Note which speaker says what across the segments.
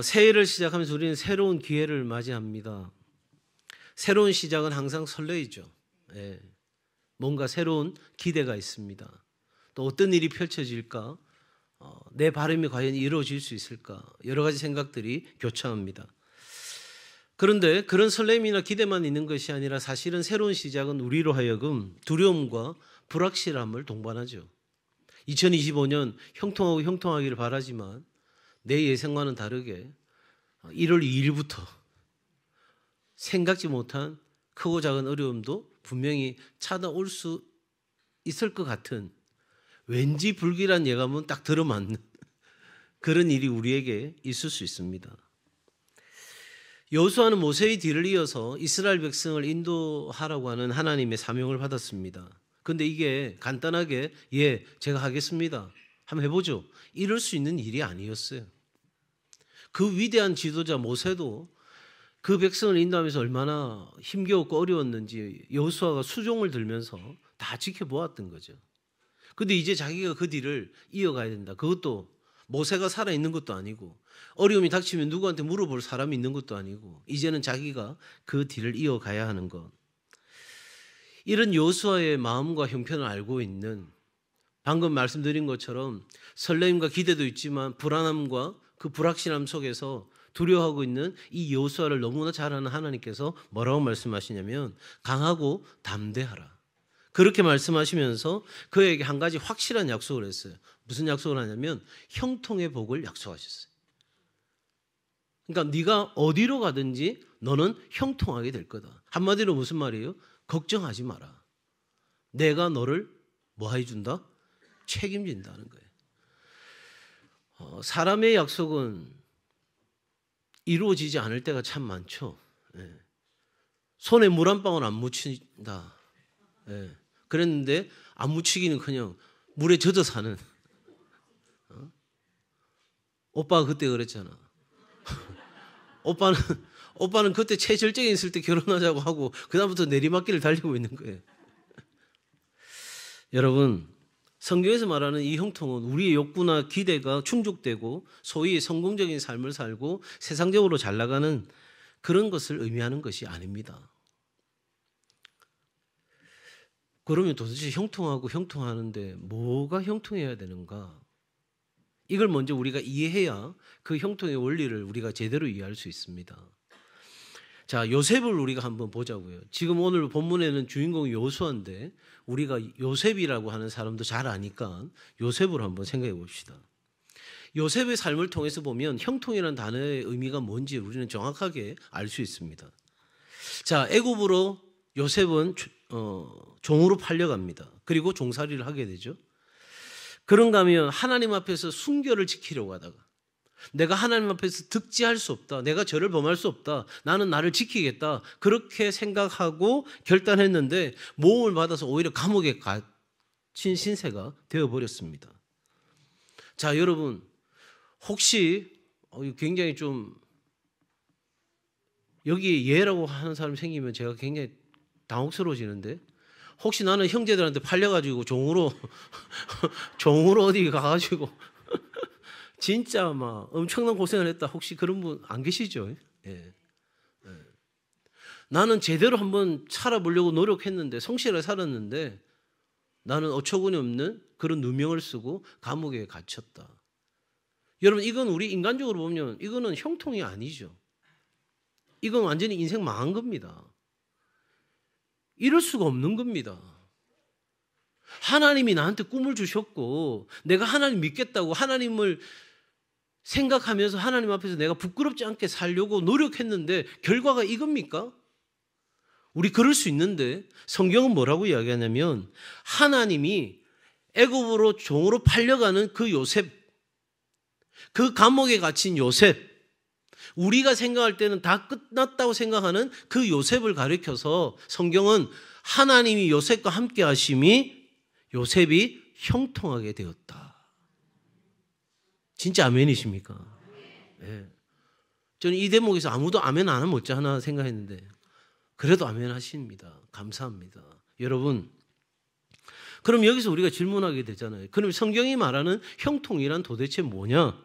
Speaker 1: 새해를 시작하면서 우리는 새로운 기회를 맞이합니다. 새로운 시작은 항상 설레이죠. 예. 뭔가 새로운 기대가 있습니다. 또 어떤 일이 펼쳐질까? 내 바람이 과연 이루어질 수 있을까? 여러 가지 생각들이 교차합니다. 그런데 그런 설렘이나 기대만 있는 것이 아니라 사실은 새로운 시작은 우리로 하여금 두려움과 불확실함을 동반하죠. 2025년 형통하고 형통하기를 바라지만 내 예상과는 다르게 1월 2일부터 생각지 못한 크고 작은 어려움도 분명히 찾아올 수 있을 것 같은 왠지 불길한 예감은 딱 들어맞는 그런 일이 우리에게 있을 수 있습니다. 여호수아는 모세의 뒤를 이어서 이스라엘 백성을 인도하라고 하는 하나님의 사명을 받았습니다. 그런데 이게 간단하게 제가 하겠습니다. 한번 해보죠. 이럴 수 있는 일이 아니었어요. 그 위대한 지도자 모세도 그 백성을 인도하면서 얼마나 힘겨웠고 어려웠는지 여호수아가 수종을 들면서 다 지켜보았던 거죠. 그런데 이제 자기가 그 뒤를 이어가야 된다. 그것도 모세가 살아있는 것도 아니고 어려움이 닥치면 누구한테 물어볼 사람이 있는 것도 아니고 이제는 자기가 그 뒤를 이어가야 하는 것. 이런 여호수아의 마음과 형편을 알고 있는 방금 말씀드린 것처럼 설렘과 기대도 있지만 불안함과 그 불확실함 속에서 두려워하고 있는 이 여호수아를 너무나 잘 아는 하나님께서 뭐라고 말씀하시냐면 강하고 담대하라. 그렇게 말씀하시면서 그에게 한 가지 확실한 약속을 했어요. 무슨 약속을 하냐면 형통의 복을 약속하셨어요. 그러니까 네가 어디로 가든지 너는 형통하게 될 거다. 한마디로 무슨 말이에요? 걱정하지 마라. 내가 너를 뭐 해준다? 책임진다는 거예요. 사람의 약속은 이루어지지 않을 때가 참 많죠. 예. 손에 물 한 방울 안 묻힌다. 예. 그랬는데 안 묻히기는커녕 물에 젖어 사는. 오빠가 그때 그랬잖아. 오빠는 그때 최절정에 있을 때 결혼하자고 하고 그다음부터 내리막길을 달리고 있는 거예요. 여러분, 성경에서 말하는 이 형통은 우리의 욕구나 기대가 충족되고 소위 성공적인 삶을 살고 세상적으로 잘 나가는 그런 것을 의미하는 것이 아닙니다. 그러면 도대체 형통하고 형통하는데 뭐가 형통해야 되는가? 이걸 먼저 우리가 이해해야 그 형통의 원리를 우리가 제대로 이해할 수 있습니다. 자, 요셉을 우리가 한번 보자고요. 지금 오늘 본문에는 주인공이 여호수아인데 우리가 요셉이라고 하는 사람도 잘 아니까 요셉을 한번 생각해 봅시다. 요셉의 삶을 통해서 보면 형통이라는 단어의 의미가 뭔지 우리는 정확하게 알 수 있습니다. 자, 애굽으로 요셉은 종으로 팔려갑니다. 그리고 종살이를 하게 되죠. 그런가 하면 하나님 앞에서 순결을 지키려고 하다가 내가 하나님 앞에서 득지할 수 없다. 내가 죄를 범할 수 없다. 나는 나를 지키겠다. 그렇게 생각하고 결단했는데 모험을 받아서 오히려 감옥에 갇힌 신세가 되어버렸습니다. 자, 여러분 혹시 굉장히 좀 여기에 예라고 하는 사람이 생기면 제가 굉장히 당혹스러워지는데 혹시 나는 형제들한테 팔려가지고 종으로 어디 가가지고 진짜 막 엄청난 고생을 했다. 혹시 그런 분 안 계시죠? 예. 나는 제대로 한번 살아보려고 노력했는데 성실하게 살았는데 나는 어처구니 없는 그런 누명을 쓰고 감옥에 갇혔다. 여러분 이건 우리 인간적으로 보면 이거는 형통이 아니죠. 이건 완전히 인생 망한 겁니다. 이럴 수가 없는 겁니다. 하나님이 나한테 꿈을 주셨고 내가 하나님 믿겠다고 하나님을 생각하면서 하나님 앞에서 내가 부끄럽지 않게 살려고 노력했는데 결과가 이겁니까? 우리 그럴 수 있는데 성경은 뭐라고 이야기하냐면 하나님이 애굽으로 종으로 팔려가는 그 요셉, 그 감옥에 갇힌 요셉, 우리가 생각할 때는 다 끝났다고 생각하는 그 요셉을 가리켜서 성경은 하나님이 요셉과 함께 하심이 요셉이 형통하게 되었다. 진짜 아멘이십니까? 네. 저는 이 대목에서 아무도 아멘 안 하면 어쩌나 생각했는데 그래도 아멘 하십니다. 감사합니다. 여러분, 그럼 여기서 우리가 질문하게 되잖아요. 그럼 성경이 말하는 형통이란 도대체 뭐냐?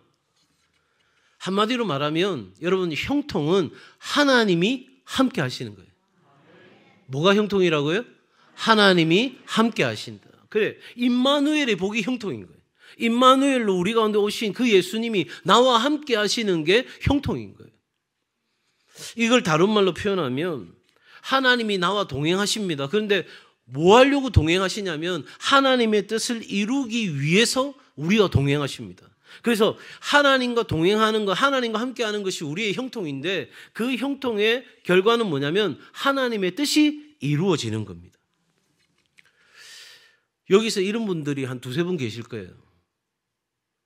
Speaker 1: 한마디로 말하면 여러분, 형통은 하나님이 함께 하시는 거예요. 뭐가 형통이라고요? 하나님이 함께 하신다. 그래, 임마누엘의 복이 형통인 거예요. 임마누엘로 우리 가운데 오신 그 예수님이 나와 함께 하시는 게 형통인 거예요. 이걸 다른 말로 표현하면 하나님이 나와 동행하십니다. 그런데 뭐 하려고 동행하시냐면 하나님의 뜻을 이루기 위해서 우리와 동행하십니다. 그래서 하나님과 동행하는 것, 하나님과 함께하는 것이 우리의 형통인데 그 형통의 결과는 뭐냐면 하나님의 뜻이 이루어지는 겁니다. 여기서 이런 분들이 한 두세 분 계실 거예요.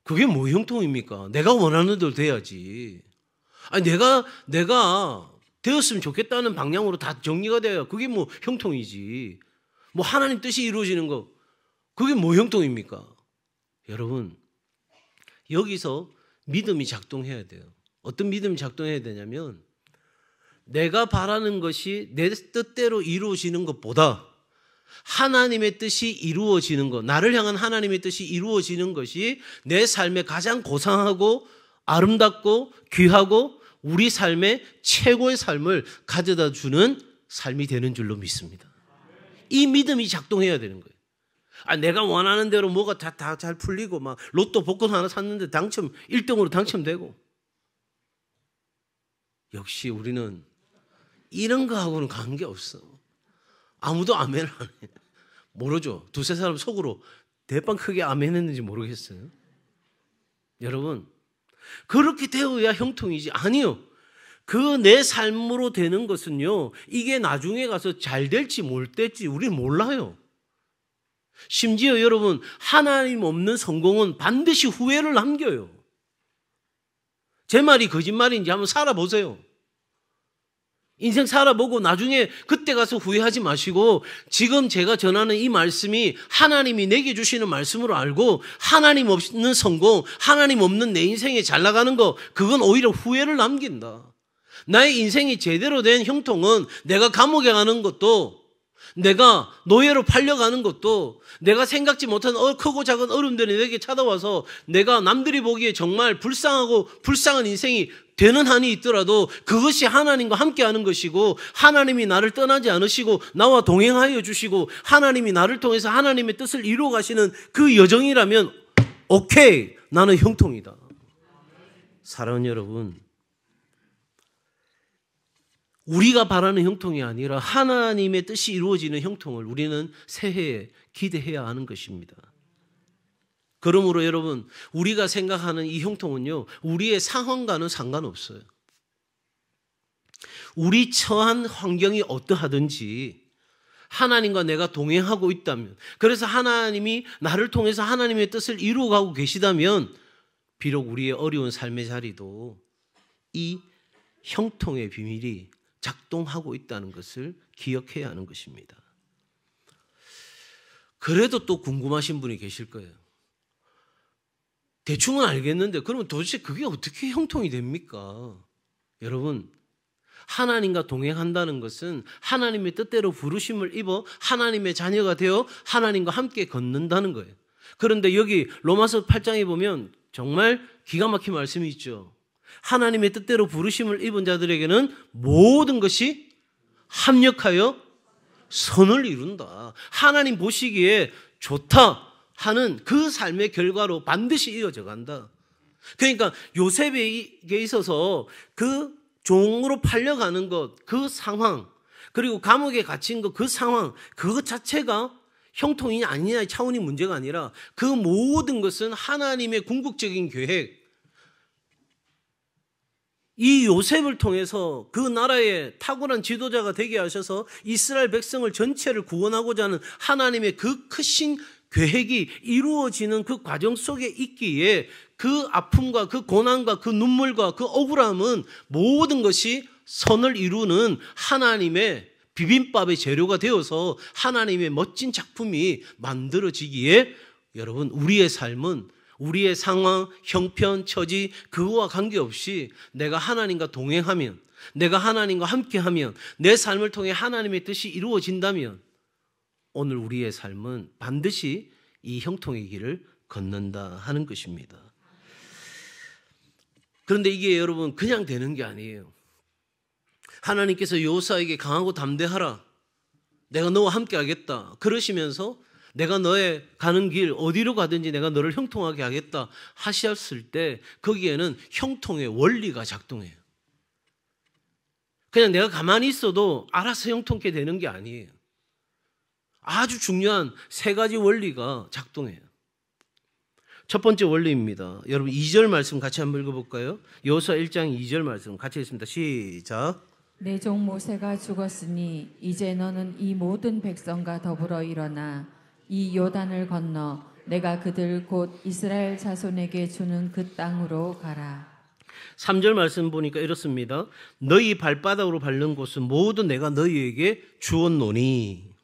Speaker 1: 그게 뭐 형통입니까? 내가 원하는 대로 돼야지. 아니, 내가 되었으면 좋겠다는 방향으로 다 정리가 돼야 그게 뭐 형통이지. 뭐 하나님 뜻이 이루어지는 거, 그게 뭐 형통입니까? 여러분, 여기서 믿음이 작동해야 돼요. 어떤 믿음이 작동해야 되냐면 내가 바라는 것이 내 뜻대로 이루어지는 것보다 하나님의 뜻이 이루어지는 것, 나를 향한 하나님의 뜻이 이루어지는 것이 내 삶에 가장 고상하고 아름답고 귀하고 우리 삶의 최고의 삶을 가져다 주는 삶이 되는 줄로 믿습니다. 이 믿음이 작동해야 되는 거예요. 내가 원하는 대로 뭐가 다 잘 풀리고 막 로또 복권 하나 샀는데 1등으로 당첨되고. 역시 우리는 이런 거하고는 관계없어. 아무도 아멘을 안 해. 모르죠. 두세 사람 속으로 대빵 크게 아멘 했는지 모르겠어요. 여러분, 그렇게 되어야 형통이지. 아니요. 그 내 삶으로 되는 것은요, 이게 나중에 가서 잘 될지 못 될지 우리는 몰라요. 심지어 여러분, 하나님 없는 성공은 반드시 후회를 남겨요. 제 말이 거짓말인지 한번 살아보세요. 인생 살아보고 나중에 그때 가서 후회하지 마시고 지금 제가 전하는 이 말씀이 하나님이 내게 주시는 말씀으로 알고 하나님 없는 성공, 하나님 없는 내 인생에 잘 나가는 거, 그건 오히려 후회를 남긴다. 나의 인생이 제대로 된 형통은 내가 감옥에 가는 것도, 내가 노예로 팔려가는 것도, 내가 생각지 못한 크고 작은 어려움들이 내게 찾아와서 내가 남들이 보기에 정말 불쌍한 인생이 되는 한이 있더라도 그것이 하나님과 함께하는 것이고 하나님이 나를 떠나지 않으시고 나와 동행하여 주시고 하나님이 나를 통해서 하나님의 뜻을 이루어 가시는 그 여정이라면 오케이, 나는 형통이다. 사랑하는 여러분, 우리가 바라는 형통이 아니라 하나님의 뜻이 이루어지는 형통을 우리는 새해에 기대해야 하는 것입니다. 그러므로 여러분, 우리가 생각하는 이 형통은요, 우리의 상황과는 상관없어요. 우리 처한 환경이 어떠하든지 하나님과 내가 동행하고 있다면, 그래서 하나님이 나를 통해서 하나님의 뜻을 이루어가고 계시다면 비록 우리의 어려운 삶의 자리도 이 형통의 비밀이 작동하고 있다는 것을 기억해야 하는 것입니다. 그래도 또 궁금하신 분이 계실 거예요. 대충은 알겠는데 그러면 도대체 그게 어떻게 형통이 됩니까? 여러분, 하나님과 동행한다는 것은 하나님의 뜻대로 부르심을 입어 하나님의 자녀가 되어 하나님과 함께 걷는다는 거예요. 그런데 여기 로마서 8장에 보면 정말 기가 막힌 말씀이 있죠. 하나님의 뜻대로 부르심을 입은 자들에게는 모든 것이 합력하여 선을 이룬다. 하나님 보시기에 좋다 하는 그 삶의 결과로 반드시 이어져 간다. 그러니까 요셉에게 있어서 그 종으로 팔려가는 것, 그 상황, 그리고 감옥에 갇힌 것, 그 상황, 그것 자체가 형통이냐 아니냐의 차원이 문제가 아니라 그 모든 것은 하나님의 궁극적인 계획, 이 요셉을 통해서 그 나라의 탁월한 지도자가 되게 하셔서 이스라엘 백성을 전체를 구원하고자 하는 하나님의 그 크신 계획이 이루어지는 그 과정 속에 있기에 그 아픔과 그 고난과 그 눈물과 그 억울함은 모든 것이 선을 이루는 하나님의 비빔밥의 재료가 되어서 하나님의 멋진 작품이 만들어지기에 여러분, 우리의 삶은 우리의 상황, 형편, 처지 그거와 관계없이 내가 하나님과 동행하면, 내가 하나님과 함께하면, 내 삶을 통해 하나님의 뜻이 이루어진다면 오늘 우리의 삶은 반드시 이 형통의 길을 걷는다 하는 것입니다. 그런데 이게 여러분 그냥 되는 게 아니에요. 하나님께서 여호수아에게 강하고 담대하라. 내가 너와 함께 하겠다. 그러시면서 내가 너의 가는 길 어디로 가든지 내가 너를 형통하게 하겠다 하셨을 때 거기에는 형통의 원리가 작동해요. 그냥 내가 가만히 있어도 알아서 형통케 되는 게 아니에요. 아주 중요한 세 가지 원리가 작동해요. 첫 번째 원리입니다. 여러분 2절 말씀 같이 한번 읽어볼까요? 여호수아 1장 2절 말씀 같이 읽습니다. 시작.
Speaker 2: 내 종 모세가 죽었으니 이제 너는 이 모든 백성과 더불어 일어나 이 요단을 건너 내가 그들 곧 이스라엘 자손에게 주는 그 땅으로 가라.
Speaker 1: 3절 말씀 보니까 이렇습니다. 너희 발바닥으로 밟는 곳은 모두 내가 너희에게 주었노니.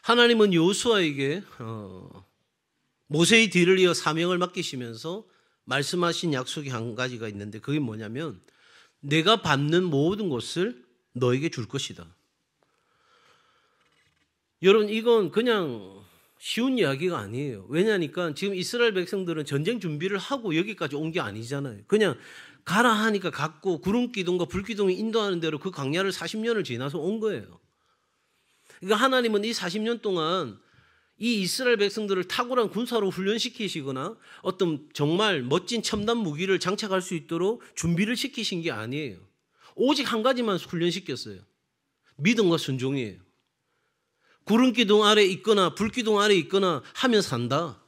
Speaker 1: 하나님은 여호수아에게 모세의 뒤를 이어 사명을 맡기시면서 말씀하신 약속이 한 가지가 있는데 그게 뭐냐면 내가 밟는 모든 곳을 너에게 줄 것이다. 여러분 이건 그냥 쉬운 이야기가 아니에요. 왜냐하니까 지금 이스라엘 백성들은 전쟁 준비를 하고 여기까지 온 게 아니잖아요. 그냥 가라 하니까 갔고 구름기둥과 불기둥이 인도하는 대로 그 광야를 40년을 지나서 온 거예요. 그러니까 하나님은 이 40년 동안 이 이스라엘 백성들을 탁월한 군사로 훈련시키시거나 어떤 정말 멋진 첨단 무기를 장착할 수 있도록 준비를 시키신 게 아니에요. 오직 한 가지만 훈련시켰어요. 믿음과 순종이에요. 구름기둥 아래 있거나 불기둥 아래 있거나 하면 산다.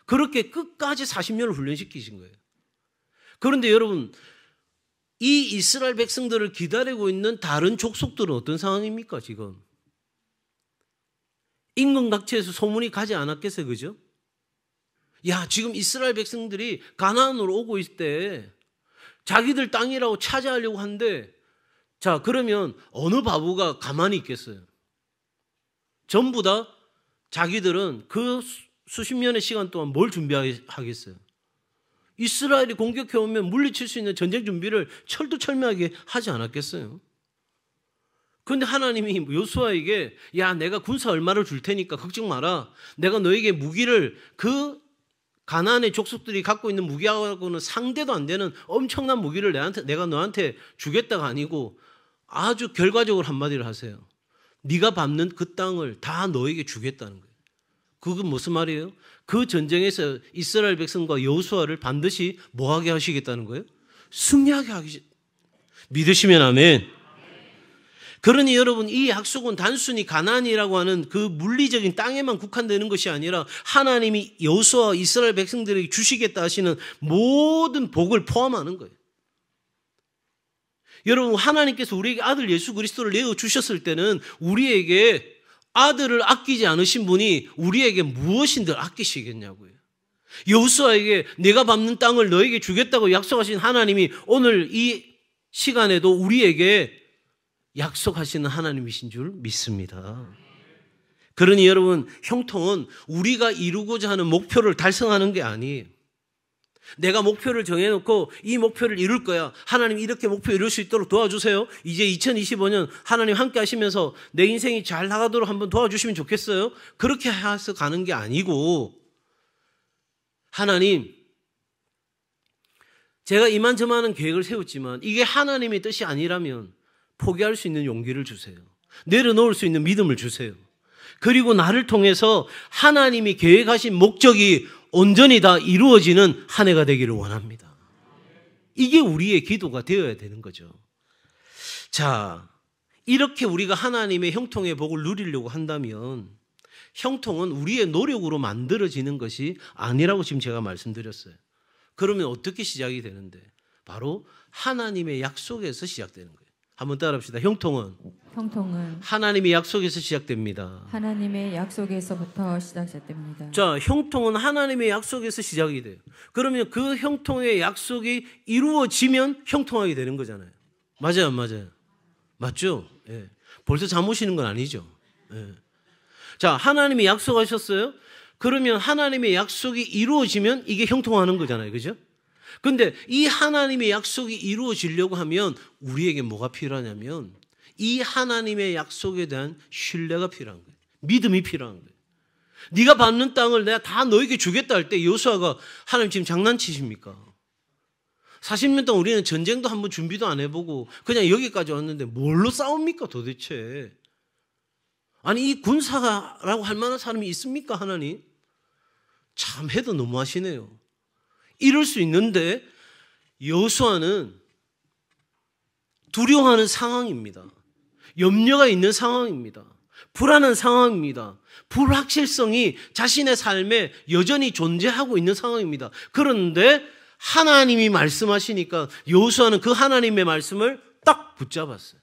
Speaker 1: 그렇게 끝까지 40년을 훈련시키신 거예요. 그런데 여러분 이 이스라엘 백성들을 기다리고 있는 다른 족속들은 어떤 상황입니까 지금? 인근각지에서 소문이 가지 않았겠어요, 그죠? 야, 지금 이스라엘 백성들이 가나안으로 오고 있을 때 자기들 땅이라고 차지하려고 하는데, 자, 그러면 어느 바보가 가만히 있겠어요? 전부 다 자기들은 그 수십 년의 시간 동안 뭘 준비하겠어요? 이스라엘이 공격해 오면 물리칠 수 있는 전쟁 준비를 철두철미하게 하지 않았겠어요? 그런데 하나님이 여호수아에게 야 내가 군사 얼마를 줄 테니까 걱정 마라. 내가 너에게 무기를 그 가나안의 족속들이 갖고 있는 무기하고는 상대도 안 되는 엄청난 무기를 내가 너한테 주겠다가 아니고 아주 결과적으로 한마디를 하세요. 네가 밟는 그 땅을 다 너에게 주겠다는 거예요. 그건 무슨 말이에요? 그 전쟁에서 이스라엘 백성과 여호수아를 반드시 뭐하게 하시겠다는 거예요? 승리하게 하기. 믿으시면 아멘. 그러니 여러분 이 약속은 단순히 가나안이라고 하는 그 물리적인 땅에만 국한되는 것이 아니라 하나님이 여호수아와 이스라엘 백성들에게 주시겠다 하시는 모든 복을 포함하는 거예요. 여러분 하나님께서 우리에게 아들 예수 그리스도를 내어주셨을 때는 우리에게 아들을 아끼지 않으신 분이 우리에게 무엇인들 아끼시겠냐고요. 여호수아에게 내가 밟는 땅을 너에게 주겠다고 약속하신 하나님이 오늘 이 시간에도 우리에게 약속하시는 하나님이신 줄 믿습니다. 그러니 여러분 형통은 우리가 이루고자 하는 목표를 달성하는 게 아니에요. 내가 목표를 정해놓고 이 목표를 이룰 거야. 하나님 이렇게 목표 이룰 수 있도록 도와주세요. 이제 2025년 하나님 함께 하시면서 내 인생이 잘 나가도록 한번 도와주시면 좋겠어요. 그렇게 해서 가는 게 아니고 하나님 제가 이만저만한 계획을 세웠지만 이게 하나님의 뜻이 아니라면 포기할 수 있는 용기를 주세요. 내려놓을 수 있는 믿음을 주세요. 그리고 나를 통해서 하나님이 계획하신 목적이 온전히 다 이루어지는 한 해가 되기를 원합니다. 이게 우리의 기도가 되어야 되는 거죠. 자, 이렇게 우리가 하나님의 형통의 복을 누리려고 한다면 형통은 우리의 노력으로 만들어지는 것이 아니라고 지금 제가 말씀드렸어요. 그러면 어떻게 시작이 되는데? 바로 하나님의 약속에서 시작되는 거예요. 한번 따라합시다. 형통은 하나님의 약속에서 시작됩니다.
Speaker 2: 하나님의 약속에서부터 시작됩니다.
Speaker 1: 자, 형통은 하나님의 약속에서 시작이 돼요. 그러면 그 형통의 약속이 이루어지면 형통하게 되는 거잖아요. 맞아요, 안 맞아요? 맞죠? 예. 벌써 잠 오시는 건 아니죠. 예. 자, 하나님이 약속하셨어요. 그러면 하나님의 약속이 이루어지면 이게 형통하는 거잖아요. 그죠? 근데 이 하나님의 약속이 이루어지려고 하면 우리에게 뭐가 필요하냐면 이 하나님의 약속에 대한 신뢰가 필요한 거예요. 믿음이 필요한 거예요. 네가 받는 땅을 내가 다 너에게 주겠다 할 때 여호수아가 하나님 지금 장난치십니까? 40년 동안 우리는 전쟁도 한번 준비도 안 해보고 그냥 여기까지 왔는데 뭘로 싸웁니까 도대체? 아니 이 군사라고 할 만한 사람이 있습니까 하나님? 참 해도 너무하시네요. 이럴 수 있는데 여호수아는 두려워하는 상황입니다. 염려가 있는 상황입니다. 불안한 상황입니다. 불확실성이 자신의 삶에 여전히 존재하고 있는 상황입니다. 그런데 하나님이 말씀하시니까 여호수아는 그 하나님의 말씀을 딱 붙잡았어요.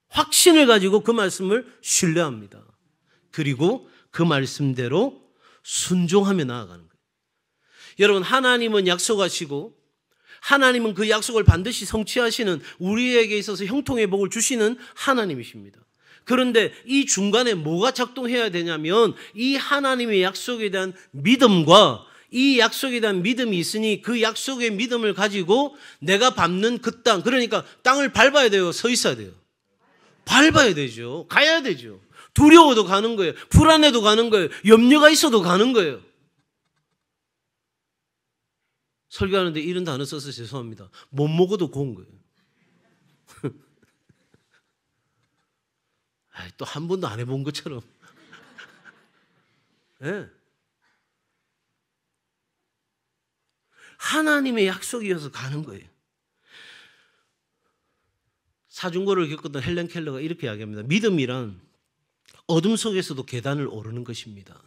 Speaker 1: 확신을 가지고 그 말씀을 신뢰합니다. 그리고 그 말씀대로 순종하며 나아가는 거예요. 여러분, 하나님은 약속하시고 하나님은 그 약속을 반드시 성취하시는, 우리에게 있어서 형통의 복을 주시는 하나님이십니다. 그런데 이 중간에 뭐가 작동해야 되냐면 이 하나님의 약속에 대한 믿음과 이 약속에 대한 믿음이 있으니 그 약속의 믿음을 가지고 내가 밟는 그 땅, 그러니까 땅을 밟아야 돼요? 서 있어야 돼요? 밟아야 되죠. 가야 되죠. 두려워도 가는 거예요. 불안해도 가는 거예요. 염려가 있어도 가는 거예요. 설교하는데 이런 단어 써서 죄송합니다. 못 먹어도 고운 거예요. 또 한 번도 안 해본 것처럼. 네. 하나님의 약속이어서 가는 거예요. 사중고를 겪었던 헬렌 켈러가 이렇게 이야기합니다. 믿음이란 어둠 속에서도 계단을 오르는 것입니다.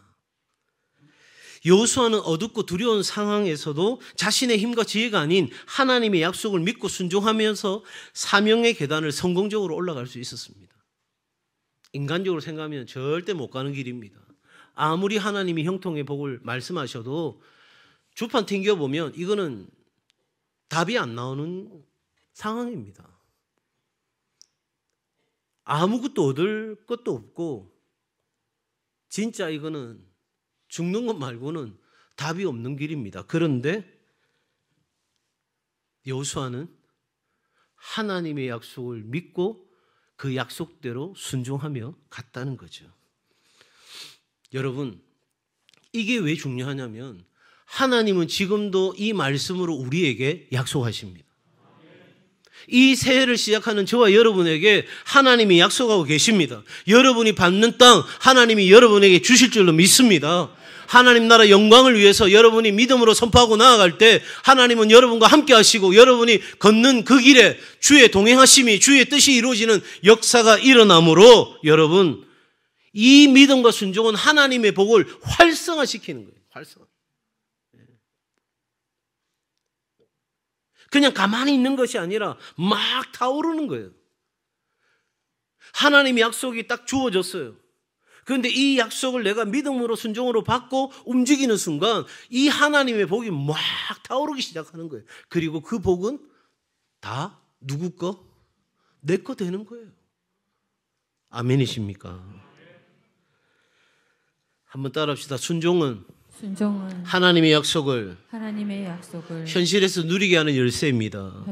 Speaker 1: 여호수아는 어둡고 두려운 상황에서도 자신의 힘과 지혜가 아닌 하나님의 약속을 믿고 순종하면서 사명의 계단을 성공적으로 올라갈 수 있었습니다. 인간적으로 생각하면 절대 못 가는 길입니다. 아무리 하나님이 형통의 복을 말씀하셔도 주판 튕겨보면 이거는 답이 안 나오는 상황입니다. 아무것도 얻을 것도 없고 진짜 이거는 죽는 것 말고는 답이 없는 길입니다. 그런데 여호수아는 하나님의 약속을 믿고 그 약속대로 순종하며 갔다는 거죠. 여러분, 이게 왜 중요하냐면 하나님은 지금도 이 말씀으로 우리에게 약속하십니다. 이 새해를 시작하는 저와 여러분에게 하나님이 약속하고 계십니다. 여러분이 받는 땅 하나님이 여러분에게 주실 줄로 믿습니다. 하나님 나라 영광을 위해서 여러분이 믿음으로 선포하고 나아갈 때 하나님은 여러분과 함께 하시고 여러분이 걷는 그 길에 주의 동행하심이, 주의 뜻이 이루어지는 역사가 일어나므로 여러분, 이 믿음과 순종은 하나님의 복을 활성화시키는 거예요. 활성화. 그냥 가만히 있는 것이 아니라 막 타오르는 거예요. 하나님의 약속이 딱 주어졌어요. 그런데 이 약속을 내가 믿음으로 순종으로 받고 움직이는 순간 이 하나님의 복이 막 타오르기 시작하는 거예요. 그리고 그 복은 다 누구 거? 내 거 되는 거예요. 아멘이십니까? 한번 따라합시다. 순종은 하나님의 약속을 현실에서 누리게 하는 열쇠입니다.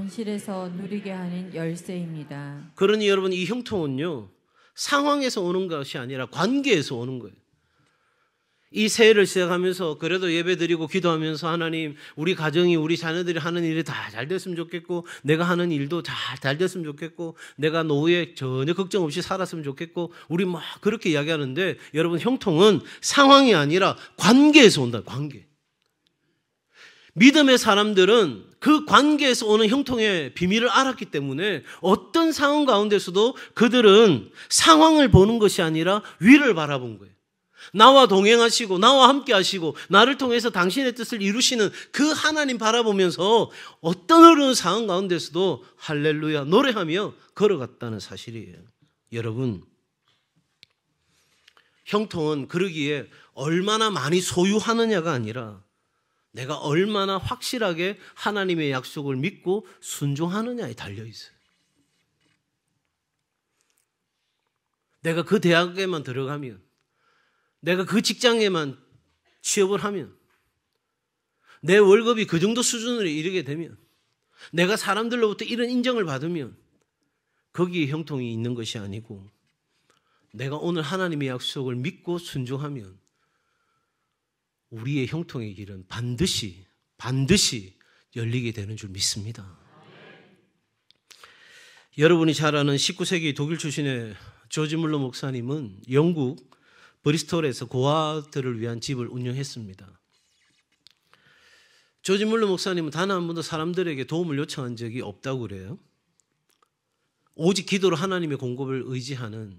Speaker 1: 그러니 여러분, 이 형통은요, 상황에서 오는 것이 아니라 관계에서 오는 거예요. 이 새해를 시작하면서 그래도 예배드리고 기도하면서 하나님, 우리 가정이, 우리 자녀들이 하는 일이 다 잘 됐으면 좋겠고 내가 하는 일도 잘 됐으면 좋겠고 내가 노후에 전혀 걱정 없이 살았으면 좋겠고 우리 막 그렇게 이야기하는데 여러분, 형통은 상황이 아니라 관계에서 온다. 관계. 믿음의 사람들은 그 관계에서 오는 형통의 비밀을 알았기 때문에 어떤 상황 가운데서도 그들은 상황을 보는 것이 아니라 위를 바라본 거예요. 나와 동행하시고 나와 함께 하시고 나를 통해서 당신의 뜻을 이루시는 그 하나님 바라보면서 어떤 어려운 상황 가운데서도 할렐루야 노래하며 걸어갔다는 사실이에요. 여러분, 형통은 그러기에 얼마나 많이 소유하느냐가 아니라 내가 얼마나 확실하게 하나님의 약속을 믿고 순종하느냐에 달려있어요. 내가 그 대학에만 들어가면, 내가 그 직장에만 취업을 하면, 내 월급이 그 정도 수준으로 이르게 되면, 내가 사람들로부터 이런 인정을 받으면 거기에 형통이 있는 것이 아니고 내가 오늘 하나님의 약속을 믿고 순종하면 우리의 형통의 길은 반드시 열리게 되는 줄 믿습니다. 여러분이 잘 아는 19세기 독일 출신의 조지 물러 목사님은 영국 브리스톨에서 고아들을 위한 집을 운영했습니다. 조지 물러 목사님은 단 한 번도 사람들에게 도움을 요청한 적이 없다고 그래요. 오직 기도로 하나님의 공급을 의지하는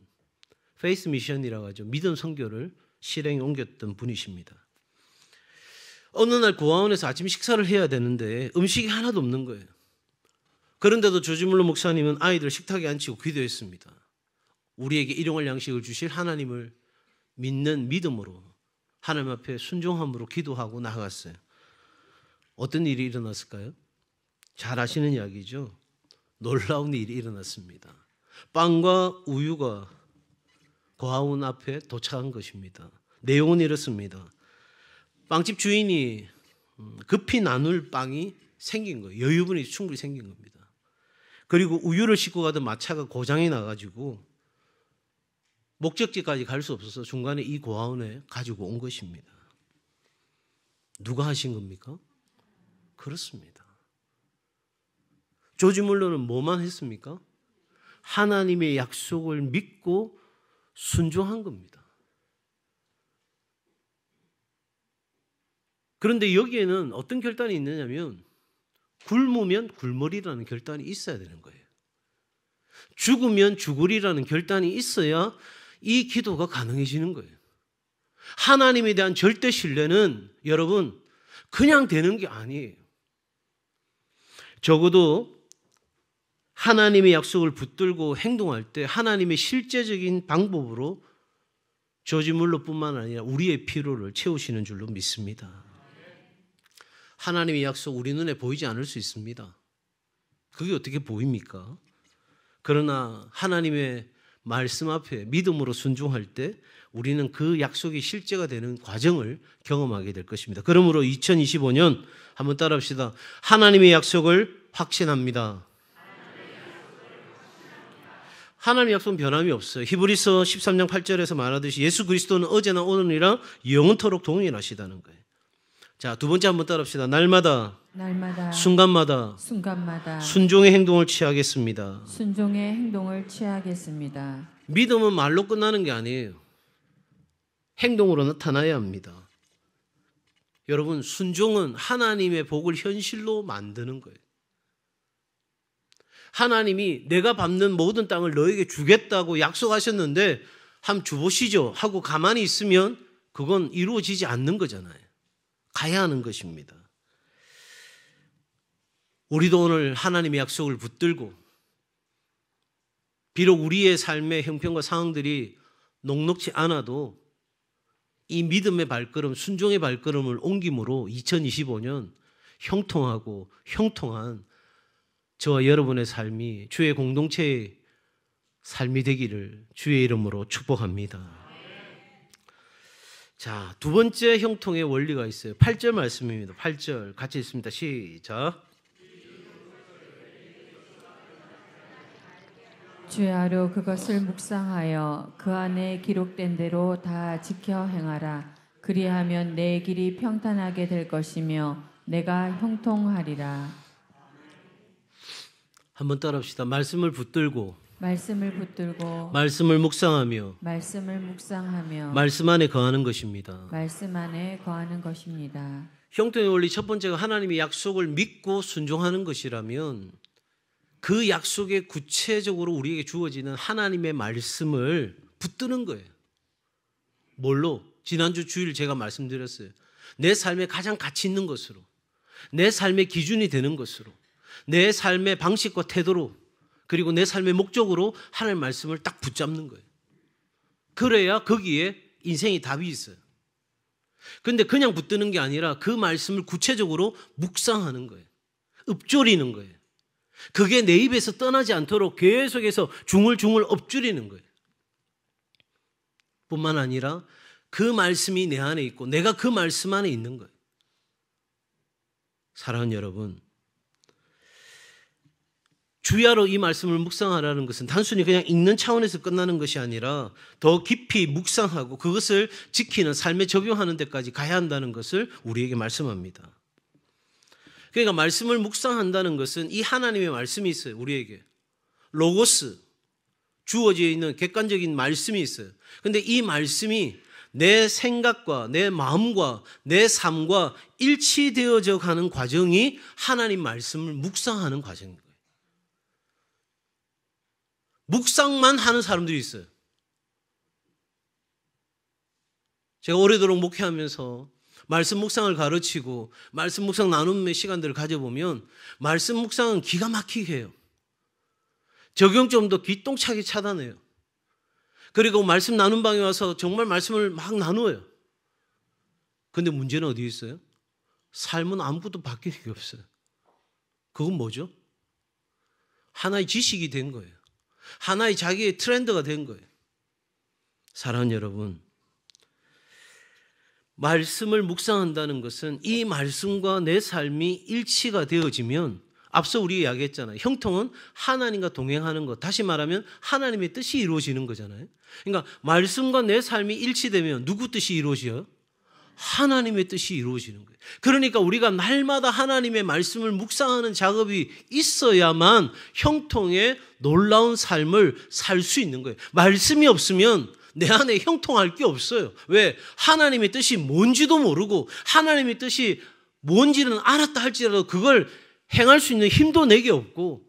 Speaker 1: 페이스 미션이라고 하죠. 믿음 선교를 실행에 옮겼던 분이십니다. 어느 날 고아원에서 아침 식사를 해야 되는데 음식이 하나도 없는 거예요. 그런데도 조지 물러 목사님은 아이들 식탁에 앉히고 기도했습니다. 우리에게 일용할 양식을 주실 하나님을 믿는 믿음으로 하나님 앞에 순종함으로 기도하고 나아갔어요. 어떤 일이 일어났을까요? 잘 아시는 이야기죠. 놀라운 일이 일어났습니다. 빵과 우유가 고아원 앞에 도착한 것입니다. 내용은 이렇습니다. 빵집 주인이 급히 나눌 빵이 생긴 거예요. 여유분이 충분히 생긴 겁니다. 그리고 우유를 싣고 가던 마차가 고장이 나가지고 목적지까지 갈 수 없어서 중간에 이 고아원에 가지고 온 것입니다. 누가 하신 겁니까? 그렇습니다. 조지 물러는 뭐만 했습니까? 하나님의 약속을 믿고 순종한 겁니다. 그런데 여기에는 어떤 결단이 있느냐면 굶으면 굶으리라는 결단이 있어야 되는 거예요. 죽으면 죽으리라는 결단이 있어야 이 기도가 가능해지는 거예요. 하나님에 대한 절대 신뢰는 여러분 그냥 되는 게 아니에요. 적어도 하나님의 약속을 붙들고 행동할 때 하나님의 실제적인 방법으로 조지 물러뿐만 아니라 우리의 필요를 채우시는 줄로 믿습니다. 하나님의 약속 우리 눈에 보이지 않을 수 있습니다. 그게 어떻게 보입니까? 그러나 하나님의 말씀 앞에 믿음으로 순종할 때 우리는 그 약속이 실제가 되는 과정을 경험하게 될 것입니다. 그러므로 2025년 한번 따라합시다. 하나님의 약속을 확신합니다. 하나님의 약속은 변함이 없어요. 히브리서 13장 8절에서 말하듯이 예수 그리스도는 어제나 오늘이랑 영원토록 동일하시다는 거예요. 자, 두 번째 한번 따라합시다. 날마다 순간마다 순종의 행동을 취하겠습니다.
Speaker 2: 순종의 행동을 취하겠습니다.
Speaker 1: 믿음은 말로 끝나는 게 아니에요. 행동으로 나타나야 합니다. 여러분, 순종은 하나님의 복을 현실로 만드는 거예요. 하나님이 내가 밟는 모든 땅을 너에게 주겠다고 약속하셨는데 한번 주보시죠 하고 가만히 있으면 그건 이루어지지 않는 거잖아요. 가야 하는 것입니다. 우리도 오늘 하나님의 약속을 붙들고 비록 우리의 삶의 형편과 상황들이 녹록지 않아도 이 믿음의 발걸음, 순종의 발걸음을 옮김으로 2025년 형통하고 형통한 저와 여러분의 삶이 주의 공동체의 삶이 되기를 주의 이름으로 축복합니다. 자, 두 번째 형통의 원리가 있어요. 8절 말씀입니다. 8절 같이 읽습니다. 시작.
Speaker 2: 주야로 그것을 묵상하여 그 안에 기록된 대로 다 지켜 행하라. 그리하면 내 길이 평탄하게 될 것이며 내가 형통하리라.
Speaker 1: 한번 따라합시다. 말씀을 붙들고 말씀을 묵상하며 말씀 안에 거하는 것입니다. 형통의 원리 첫 번째가 하나님의 약속을 믿고 순종하는 것이라면 그 약속에 구체적으로 우리에게 주어지는 하나님의 말씀을 붙드는 거예요. 뭘로? 지난주 주일 제가 말씀드렸어요. 내 삶에 가장 가치 있는 것으로, 내 삶의 기준이 되는 것으로, 내 삶의 방식과 태도로, 그리고 내 삶의 목적으로 하나님의 말씀을 딱 붙잡는 거예요. 그래야 거기에 인생의 답이 있어요. 그런데 그냥 붙드는 게 아니라 그 말씀을 구체적으로 묵상하는 거예요. 읊조리는 거예요. 그게 내 입에서 떠나지 않도록 계속해서 중얼중얼 읊조리는 거예요. 뿐만 아니라 그 말씀이 내 안에 있고 내가 그 말씀 안에 있는 거예요. 사랑하는 여러분, 주야로 이 말씀을 묵상하라는 것은 단순히 그냥 읽는 차원에서 끝나는 것이 아니라 더 깊이 묵상하고 그것을 지키는 삶에 적용하는 데까지 가야 한다는 것을 우리에게 말씀합니다. 그러니까 말씀을 묵상한다는 것은 이 하나님의 말씀이 있어요. 우리에게. 로고스, 주어져 있는 객관적인 말씀이 있어요. 그런데 이 말씀이 내 생각과 내 마음과 내 삶과 일치되어져 가는 과정이 하나님 말씀을 묵상하는 과정인 거예요. 묵상만 하는 사람들이 있어요. 제가 오래도록 목회하면서 말씀 묵상을 가르치고 말씀 묵상 나눔의 시간들을 가져보면 말씀 묵상은 기가 막히게 해요. 적용점도 기똥차게 차단해요. 그리고 말씀 나눔 방에 와서 정말 말씀을 막 나누어요. 근데 문제는 어디에 있어요? 삶은 아무것도 바뀌는 게 없어요. 그건 뭐죠? 하나의 지식이 된 거예요. 하나의 자기의 트렌드가 된 거예요. 사랑하는 여러분, 말씀을 묵상한다는 것은 이 말씀과 내 삶이 일치가 되어지면, 앞서 우리 이야기했잖아요. 형통은 하나님과 동행하는 것. 다시 말하면 하나님의 뜻이 이루어지는 거잖아요. 그러니까 말씀과 내 삶이 일치되면 누구 뜻이 이루어져요? 하나님의 뜻이 이루어지는 거예요. 그러니까 우리가 날마다 하나님의 말씀을 묵상하는 작업이 있어야만 형통의 놀라운 삶을 살 수 있는 거예요. 말씀이 없으면 내 안에 형통할 게 없어요. 왜? 하나님의 뜻이 뭔지도 모르고 하나님의 뜻이 뭔지는 알았다 할지라도 그걸 행할 수 있는 힘도 내게 없고,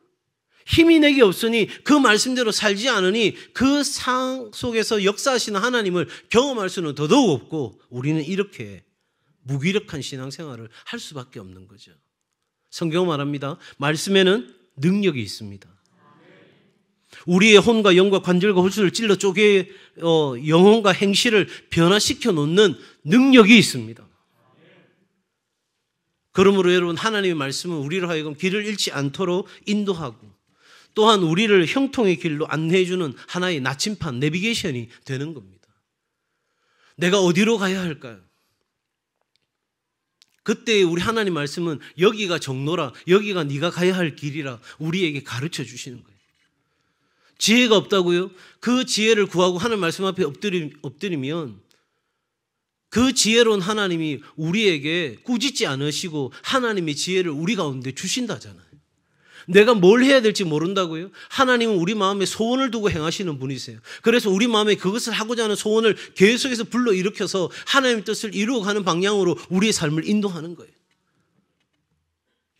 Speaker 1: 힘이 내게 없으니 그 말씀대로 살지 않으니 그 상황 속에서 역사하시는 하나님을 경험할 수는 더더욱 없고, 우리는 이렇게 무기력한 신앙생활을 할 수밖에 없는 거죠. 성경은 말합니다. 말씀에는 능력이 있습니다. 우리의 혼과 영과 관절과 홀수를 찔러 쪼개 영혼과 행실을 변화시켜 놓는 능력이 있습니다. 그러므로 여러분, 하나님의 말씀은 우리로 하여금 길을 잃지 않도록 인도하고 또한 우리를 형통의 길로 안내해 주는 하나의 나침판, 내비게이션이 되는 겁니다. 내가 어디로 가야 할까요? 그때 우리 하나님 말씀은 여기가 정로라, 여기가 네가 가야 할 길이라 우리에게 가르쳐 주시는 거예요. 지혜가 없다고요? 그 지혜를 구하고 하나님 말씀 앞에 엎드리면 그 지혜로운 하나님이 우리에게 꾸짖지 않으시고 하나님의 지혜를 우리 가운데 주신다잖아요. 내가 뭘 해야 될지 모른다고요? 하나님은 우리 마음에 소원을 두고 행하시는 분이세요. 그래서 우리 마음에 그것을 하고자 하는 소원을 계속해서 불러일으켜서 하나님의 뜻을 이루어가는 방향으로 우리의 삶을 인도하는 거예요.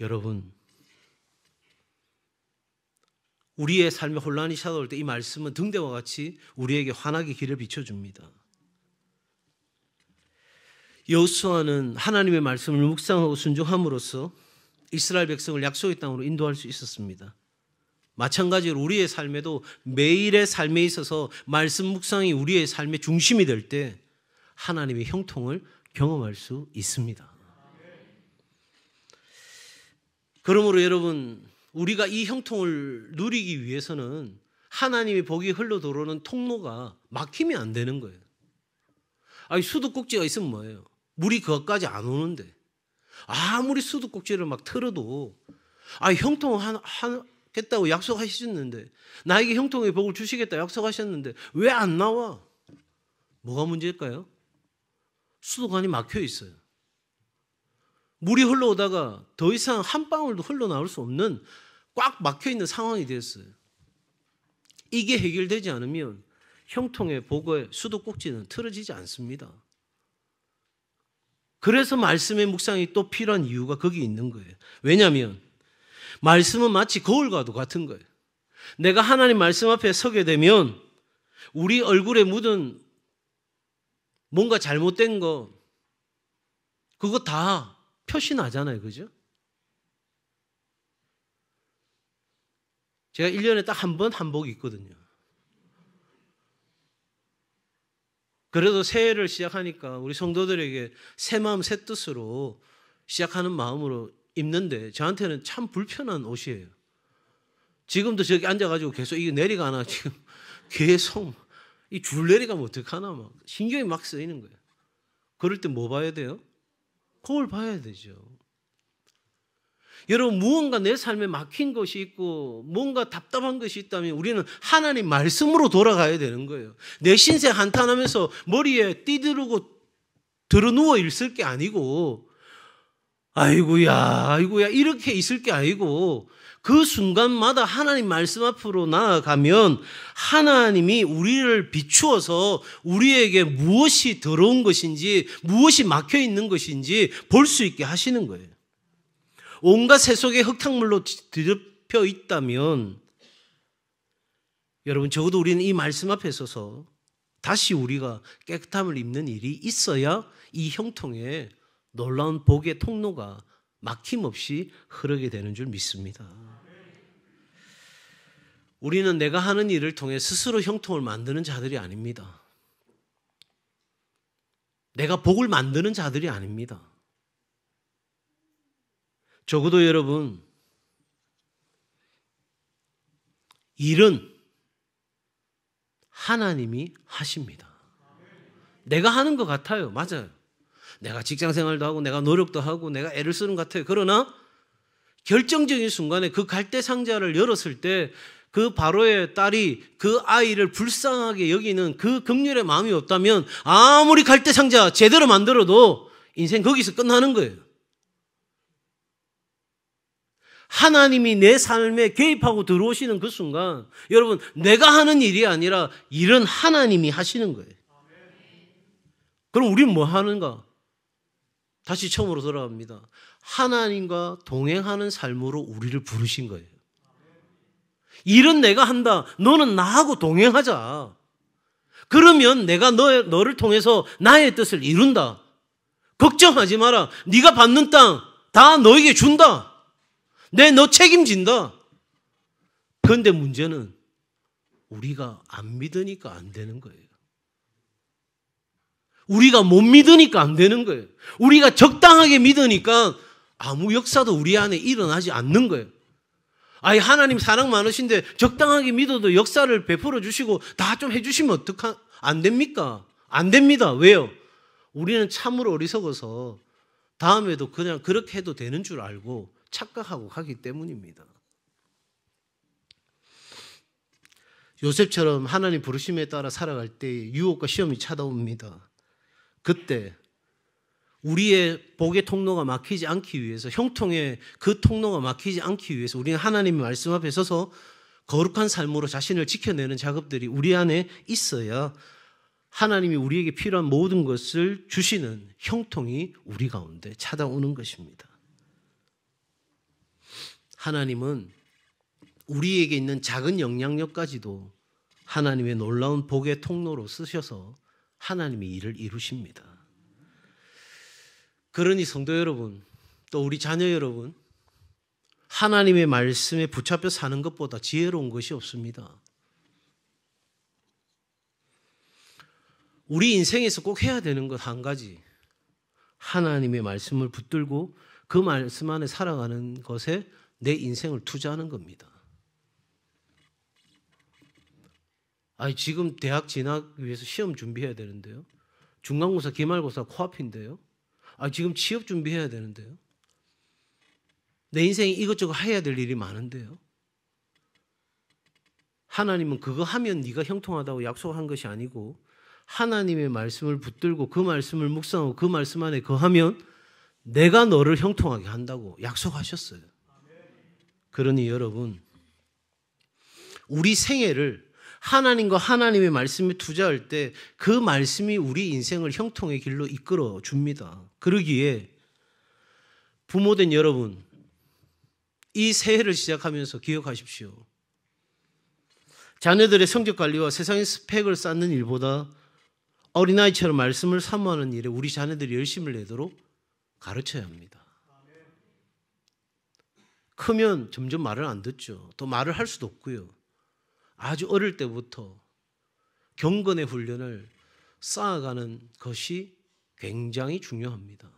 Speaker 1: 여러분, 우리의 삶에 혼란이 찾아올 때 이 말씀은 등대와 같이 우리에게 환하게 길을 비춰줍니다. 여호수아는 하나님의 말씀을 묵상하고 순종함으로써 이스라엘 백성을 약속의 땅으로 인도할 수 있었습니다. 마찬가지로 우리의 삶에도 매일의 삶에 있어서 말씀 묵상이 우리의 삶의 중심이 될 때 하나님의 형통을 경험할 수 있습니다. 그러므로 여러분, 우리가 이 형통을 누리기 위해서는 하나님의 복이 흘러 들어오는 통로가 막히면 안 되는 거예요. 아니, 수도꼭지가 있으면 뭐예요? 물이 그것까지 안 오는데 아무리 수도꼭지를 막 틀어도 형통을 하겠다고 약속하셨는데, 나에게 형통의 복을 주시겠다 약속하셨는데 왜 안 나와? 뭐가 문제일까요? 수도관이 막혀 있어요. 물이 흘러오다가 더 이상 한 방울도 흘러나올 수 없는 꽉 막혀 있는 상황이 되었어요. 이게 해결되지 않으면 형통의 복의 수도꼭지는 틀어지지 않습니다. 그래서 말씀의 묵상이 또 필요한 이유가 거기 있는 거예요. 왜냐하면 말씀은 마치 거울과도 같은 거예요. 내가 하나님 말씀 앞에 서게 되면 우리 얼굴에 묻은 뭔가 잘못된 거, 그거 다 표시 나잖아요. 그죠? 제가 1년에 딱 한 번 한복이 있거든요. 그래도 새해를 시작하니까 우리 성도들에게 새 마음 새 뜻으로 시작하는 마음으로 입는데 저한테는 참 불편한 옷이에요. 지금도 저기 앉아가지고 계속 이게 내리가나 지금 계속 이 줄 내리가면 어떡하나 막 신경이 막 쓰이는 거예요. 그럴 때 뭐 봐야 돼요? 거울 봐야 되죠. 여러분, 무언가 내 삶에 막힌 것이 있고 뭔가 답답한 것이 있다면 우리는 하나님 말씀으로 돌아가야 되는 거예요. 내 신세 한탄하면서 머리에 띠두르고 들어누워 있을 게 아니고 아이고야, 아이고야, 이렇게 있을 게 아니고 그 순간마다 하나님 말씀 앞으로 나아가면 하나님이 우리를 비추어서 우리에게 무엇이 더러운 것인지 무엇이 막혀 있는 것인지 볼 수 있게 하시는 거예요. 온갖 세속의 흙탕물로 뒤덮여 있다면 여러분 적어도 우리는 이 말씀 앞에 서서 다시 우리가 깨끗함을 입는 일이 있어야 이 형통에 놀라운 복의 통로가 막힘없이 흐르게 되는 줄 믿습니다. 우리는 내가 하는 일을 통해 스스로 형통을 만드는 자들이 아닙니다. 내가 복을 만드는 자들이 아닙니다. 적어도 여러분, 일은 하나님이 하십니다. 내가 하는 것 같아요. 맞아요. 내가 직장생활도 하고 내가 노력도 하고 내가 애를 쓰는 것 같아요. 그러나 결정적인 순간에 그 갈대 상자를 열었을 때 그 바로의 딸이 그 아이를 불쌍하게 여기는 그 긍휼의 마음이 없다면 아무리 갈대 상자 제대로 만들어도 인생 거기서 끝나는 거예요. 하나님이 내 삶에 개입하고 들어오시는 그 순간 여러분 내가 하는 일이 아니라 일은 하나님이 하시는 거예요. 그럼 우리는 뭐 하는가? 다시 처음으로 돌아갑니다. 하나님과 동행하는 삶으로 우리를 부르신 거예요. 일은 내가 한다. 너는 나하고 동행하자. 그러면 내가 너를 통해서 나의 뜻을 이룬다. 걱정하지 마라. 네가 받는 땅 다 너에게 준다. 너 책임진다. 그런데 문제는 우리가 안 믿으니까 안 되는 거예요. 우리가 못 믿으니까 안 되는 거예요. 우리가 적당하게 믿으니까 아무 역사도 우리 안에 일어나지 않는 거예요. 아니 하나님 사랑 많으신데 적당하게 믿어도 역사를 베풀어 주시고 다 좀 해주시면 안 됩니까? 안 됩니다. 왜요? 우리는 참으로 어리석어서 다음에도 그냥 그렇게 해도 되는 줄 알고 착각하고 가기 때문입니다. 요셉처럼 하나님 부르심에 따라 살아갈 때 유혹과 시험이 찾아옵니다. 그때 우리의 복의 통로가 막히지 않기 위해서 형통의 그 통로가 막히지 않기 위해서 우리는 하나님의 말씀 앞에 서서 거룩한 삶으로 자신을 지켜내는 작업들이 우리 안에 있어야 하나님이 우리에게 필요한 모든 것을 주시는 형통이 우리 가운데 찾아오는 것입니다. 하나님은 우리에게 있는 작은 영향력까지도 하나님의 놀라운 복의 통로로 쓰셔서 하나님의 일을 이루십니다. 그러니 성도 여러분, 또 우리 자녀 여러분, 하나님의 말씀에 붙잡혀 사는 것보다 지혜로운 것이 없습니다. 우리 인생에서 꼭 해야 되는 것 한 가지, 하나님의 말씀을 붙들고 그 말씀 안에 살아가는 것에 내 인생을 투자하는 겁니다. 아니 지금 대학 진학 위해서 시험 준비해야 되는데요. 중간고사, 기말고사 코앞인데요. 지금 취업 준비해야 되는데요. 내 인생에 이것저것 해야 될 일이 많은데요. 하나님은 그거 하면 네가 형통하다고 약속한 것이 아니고 하나님의 말씀을 붙들고 그 말씀을 묵상하고 그 말씀 안에 거하면 내가 너를 형통하게 한다고 약속하셨어요. 그러니 여러분, 우리 생애를 하나님과 하나님의 말씀에 투자할 때 그 말씀이 우리 인생을 형통의 길로 이끌어 줍니다. 그러기에 부모된 여러분, 이 새해를 시작하면서 기억하십시오. 자녀들의 성적 관리와 세상의 스펙을 쌓는 일보다 어린아이처럼 말씀을 사모하는 일에 우리 자녀들이 열심을 내도록 가르쳐야 합니다. 크면 점점 말을 안 듣죠. 또 말을 할 수도 없고요. 아주 어릴 때부터 경건의 훈련을 쌓아가는 것이 굉장히 중요합니다.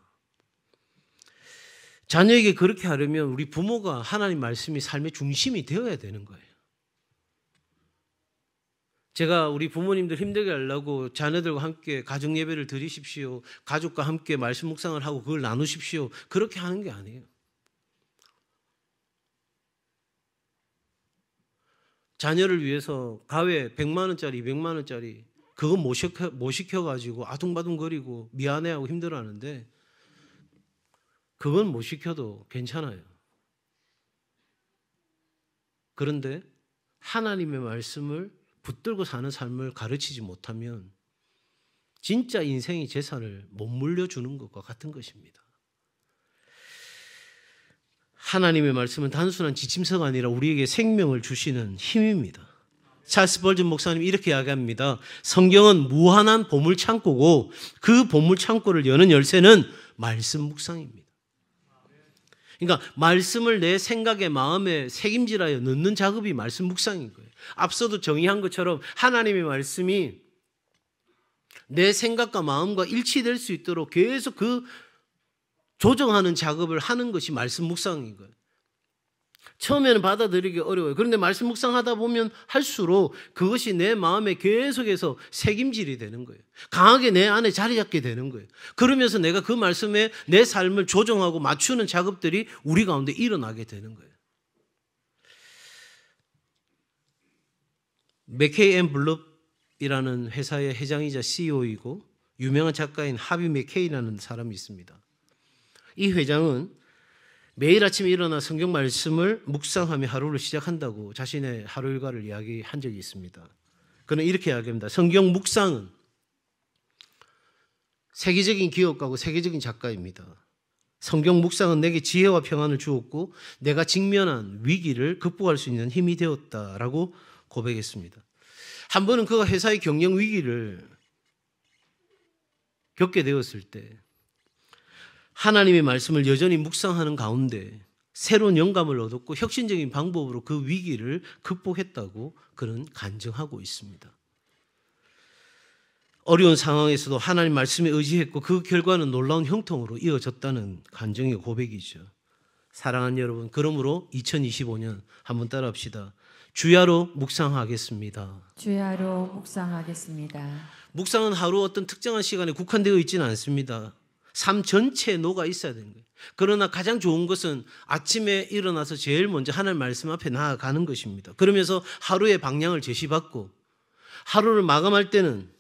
Speaker 1: 자녀에게 그렇게 하려면 우리 부모가 하나님 말씀이 삶의 중심이 되어야 되는 거예요. 제가 우리 부모님들 힘들게 하려고 자녀들과 함께 가정 예배를 드리십시오. 가족과 함께 말씀 묵상을 하고 그걸 나누십시오. 그렇게 하는 게 아니에요. 자녀를 위해서 가회 100만 원짜리, 200만 원짜리 그거 못 시켜가지고 아둥바둥거리고 미안해하고 힘들어하는데 그건 못 시켜도 괜찮아요. 그런데 하나님의 말씀을 붙들고 사는 삶을 가르치지 못하면 진짜 인생의 재산을 못 물려주는 것과 같은 것입니다. 하나님의 말씀은 단순한 지침서가 아니라 우리에게 생명을 주시는 힘입니다. 찰스 벌전 목사님이 이렇게 이야기합니다. 성경은 무한한 보물창고고 그 보물창고를 여는 열쇠는 말씀 묵상입니다. 그러니까 말씀을 내 생각에 마음에 새김질하여 넣는 작업이 말씀 묵상인 거예요. 앞서도 정의한 것처럼 하나님의 말씀이 내 생각과 마음과 일치될 수 있도록 계속 그 조정하는 작업을 하는 것이 말씀 묵상인 거예요. 처음에는 받아들이기 어려워요. 그런데 말씀 묵상하다 보면 할수록 그것이 내 마음에 계속해서 새김질이 되는 거예요. 강하게 내 안에 자리 잡게 되는 거예요. 그러면서 내가 그 말씀에 내 삶을 조정하고 맞추는 작업들이 우리 가운데 일어나게 되는 거예요. 맥케이 앤 블럽이라는 회사의 회장이자 CEO이고 유명한 작가인 하비 맥케이라는 사람이 있습니다. 이 회장은 매일 아침에 일어나 성경 말씀을 묵상하며 하루를 시작한다고 자신의 하루 일과를 이야기한 적이 있습니다. 그는 이렇게 이야기합니다. 성경 묵상은 세계적인 기업가고 세계적인 작가입니다. 성경 묵상은 내게 지혜와 평안을 주었고 내가 직면한 위기를 극복할 수 있는 힘이 되었다라고 고백했습니다. 한 번은 그가 회사의 경영 위기를 겪게 되었을 때 하나님의 말씀을 여전히 묵상하는 가운데 새로운 영감을 얻었고 혁신적인 방법으로 그 위기를 극복했다고 그는 간증하고 있습니다. 어려운 상황에서도 하나님 말씀에 의지했고 그 결과는 놀라운 형통으로 이어졌다는 간증의 고백이죠. 사랑하는 여러분, 그러므로 2025년 한번 따라합시다. 주야로 묵상하겠습니다.
Speaker 2: 주야로 묵상하겠습니다.
Speaker 1: 묵상은 하루 어떤 특정한 시간에 국한되어 있지는 않습니다. 삶 전체에 녹아 있어야 되는 거예요. 그러나 가장 좋은 것은 아침에 일어나서 제일 먼저 하나님 말씀 앞에 나아가는 것입니다. 그러면서 하루의 방향을 제시받고 하루를 마감할 때는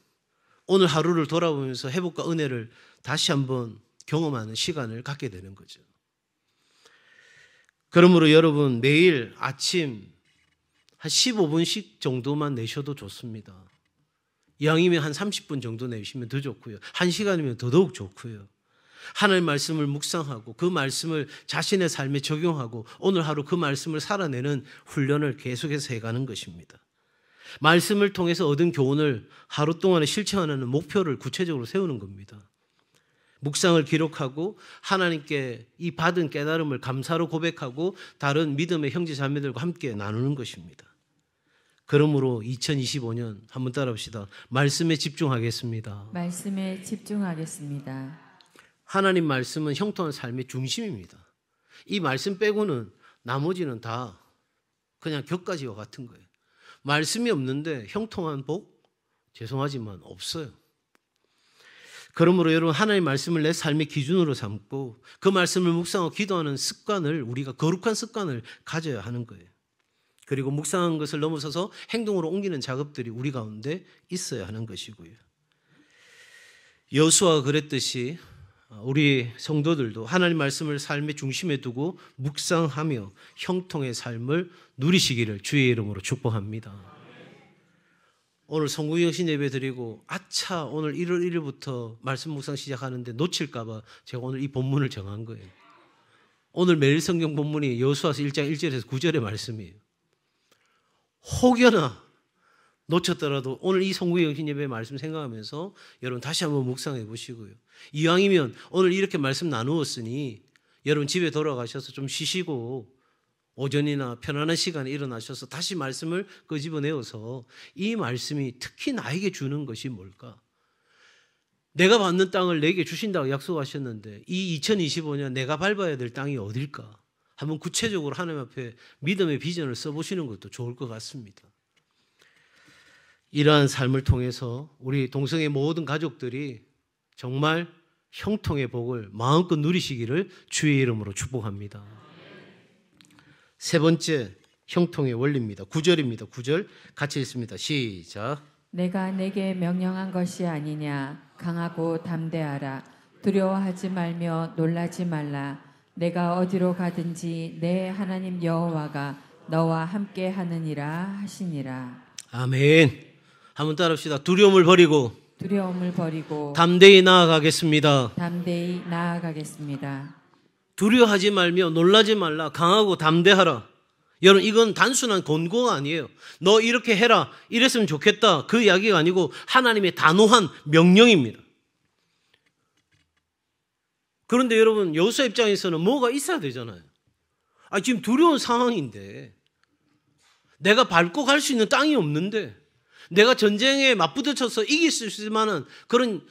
Speaker 1: 오늘 하루를 돌아보면서 회복과 은혜를 다시 한번 경험하는 시간을 갖게 되는 거죠. 그러므로 여러분 매일 아침 한 15분씩 정도만 내셔도 좋습니다. 이왕이면 한 30분 정도 내시면 더 좋고요. 1시간이면 더더욱 좋고요. 하나님 말씀을 묵상하고 그 말씀을 자신의 삶에 적용하고 오늘 하루 그 말씀을 살아내는 훈련을 계속해서 해가는 것입니다. 말씀을 통해서 얻은 교훈을 하루 동안에 실천하는 목표를 구체적으로 세우는 겁니다. 묵상을 기록하고 하나님께 이 받은 깨달음을 감사로 고백하고 다른 믿음의 형제 자매들과 함께 나누는 것입니다. 그러므로 2025년 한번 따라합시다. 말씀에 집중하겠습니다.
Speaker 2: 말씀에 집중하겠습니다.
Speaker 1: 하나님 말씀은 형통한 삶의 중심입니다. 이 말씀 빼고는 나머지는 다 그냥 격가지와 같은 거예요. 말씀이 없는데 형통한 복? 죄송하지만 없어요. 그러므로 여러분 하나님의 말씀을 내 삶의 기준으로 삼고 그 말씀을 묵상하고 기도하는 습관을 우리가 거룩한 습관을 가져야 하는 거예요. 그리고 묵상한 것을 넘어서서 행동으로 옮기는 작업들이 우리 가운데 있어야 하는 것이고요. 여호수아가 그랬듯이 우리 성도들도 하나님 말씀을 삶의 중심에 두고 묵상하며 형통의 삶을 누리시기를 주의 이름으로 축복합니다. 오늘 성구영신 예배 드리고 아차 오늘 1월 1일부터 말씀 묵상 시작하는데 놓칠까 봐 제가 오늘 이 본문을 정한 거예요. 오늘 매일 성경 본문이 여호수아서 1장 1절에서 9절의 말씀이에요. 혹여나 놓쳤더라도 오늘 이 성구영신 예배 말씀 생각하면서 여러분 다시 한번 묵상해 보시고요. 이왕이면 오늘 이렇게 말씀 나누었으니 여러분 집에 돌아가셔서 좀 쉬시고 오전이나 편안한 시간에 일어나셔서 다시 말씀을 끄집어내어서 이 말씀이 특히 나에게 주는 것이 뭘까? 내가 받는 땅을 내게 주신다고 약속하셨는데 이 2025년 내가 밟아야 될 땅이 어딜까? 한번 구체적으로 하나님 앞에 믿음의 비전을 써보시는 것도 좋을 것 같습니다. 이러한 삶을 통해서 우리 동성의 모든 가족들이 정말 형통의 복을 마음껏 누리시기를 주의 이름으로 축복합니다. 세 번째 형통의 원리입니다. 9절입니다. 9절 같이 읽습니다. 시작.
Speaker 2: 내가 내게 명령한 것이 아니냐 강하고 담대하라 두려워하지 말며 놀라지 말라. 내가 어디로 가든지 내 하나님 여호와가 너와 함께 하느니라 하시니라.
Speaker 1: 아멘. 한번 따라합시다. 두려움을 버리고 담대히 나아가겠습니다.
Speaker 2: 담대히 나아가겠습니다.
Speaker 1: 두려워하지 말며 놀라지 말라. 강하고 담대하라. 여러분, 이건 단순한 권고가 아니에요. 너 이렇게 해라, 이랬으면 좋겠다, 그 이야기가 아니고 하나님의 단호한 명령입니다. 그런데 여러분, 여호수아 입장에서는 뭐가 있어야 되잖아요. 지금 두려운 상황인데, 내가 밟고 갈 수 있는 땅이 없는데, 내가 전쟁에 맞부딪혀서 이길 수 있을 만한 그런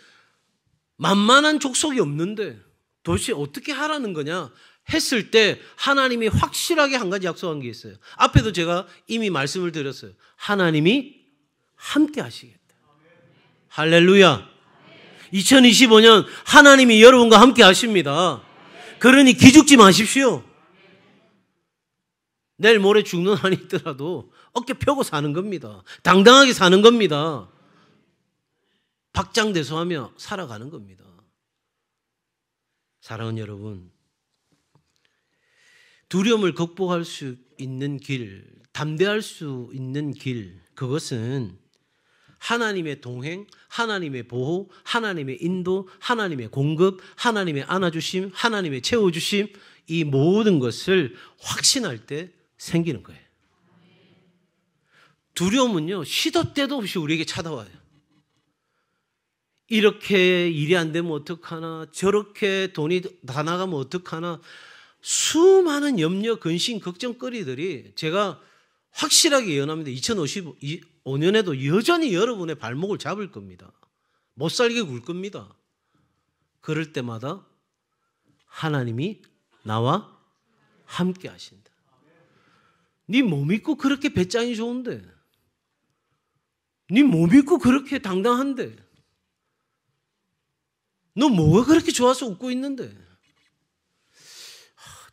Speaker 1: 만만한 족속이 없는데 도대체 어떻게 하라는 거냐 했을 때 하나님이 확실하게 한 가지 약속한 게 있어요. 앞에도 제가 이미 말씀을 드렸어요. 하나님이 함께 하시겠다. 할렐루야. 2025년 하나님이 여러분과 함께 하십니다. 그러니 기죽지 마십시오. 내일 모레 죽는 한이 있더라도 어깨 펴고 사는 겁니다. 당당하게 사는 겁니다. 박장대소하며 살아가는 겁니다. 사랑하는 여러분, 두려움을 극복할 수 있는 길, 담대할 수 있는 길, 그것은 하나님의 동행, 하나님의 보호, 하나님의 인도, 하나님의 공급, 하나님의 안아주심, 하나님의 채워주심, 이 모든 것을 확신할 때 생기는 거예요. 두려움은요, 시도 때도 없이 우리에게 찾아와요. 이렇게 일이 안 되면 어떡하나, 저렇게 돈이 다 나가면 어떡하나, 수많은 염려, 근심, 걱정거리들이 제가 확실하게 예언합니다. 2055년에도 여전히 여러분의 발목을 잡을 겁니다. 못 살게 굴 겁니다. 그럴 때마다 하나님이 나와 함께 하신다. 네 뭐 믿고 그렇게 배짱이 좋은데, 네 뭐 믿고 그렇게 당당한데, 너 뭐가 그렇게 좋아서 웃고 있는데.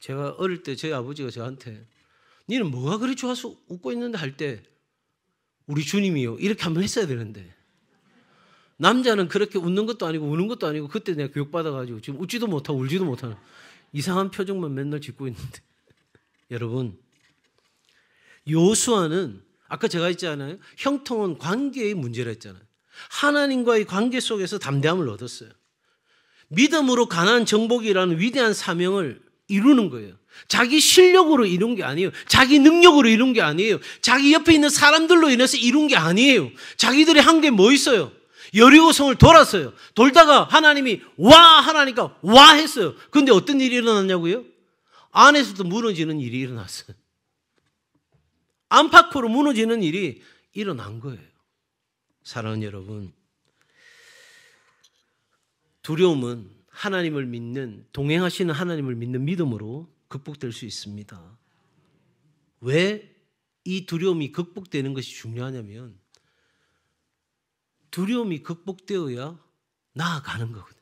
Speaker 1: 제가 어릴 때 저희 아버지가 저한테 너는 뭐가 그리 좋아서 웃고 있는데 할 때 우리 주님이요 이렇게 한번 했어야 되는데, 남자는 그렇게 웃는 것도 아니고 우는 것도 아니고, 그때 내가 교육받아가지고 지금 웃지도 못하고 울지도 못하는 이상한 표정만 맨날 짓고 있는데. 여러분, 여호수아는 아까 제가 했잖아요. 형통한 관계의 문제라 했잖아요. 하나님과의 관계 속에서 담대함을 얻었어요. 믿음으로 가나안 정복이라는 위대한 사명을 이루는 거예요. 자기 실력으로 이룬 게 아니에요. 자기 능력으로 이룬 게 아니에요. 자기 옆에 있는 사람들로 인해서 이룬 게 아니에요. 자기들이 한 게 뭐 있어요? 여리고성을 돌았어요. 돌다가 하나님이 와 하라니까 와 했어요. 그런데 어떤 일이 일어났냐고요? 안에서도 무너지는 일이 일어났어요. 안팎으로 무너지는 일이 일어난 거예요. 사랑하는 여러분, 두려움은 하나님을 믿는, 동행하시는 하나님을 믿는 믿음으로 극복될 수 있습니다. 왜 이 두려움이 극복되는 것이 중요하냐면, 두려움이 극복되어야 나아가는 거거든요.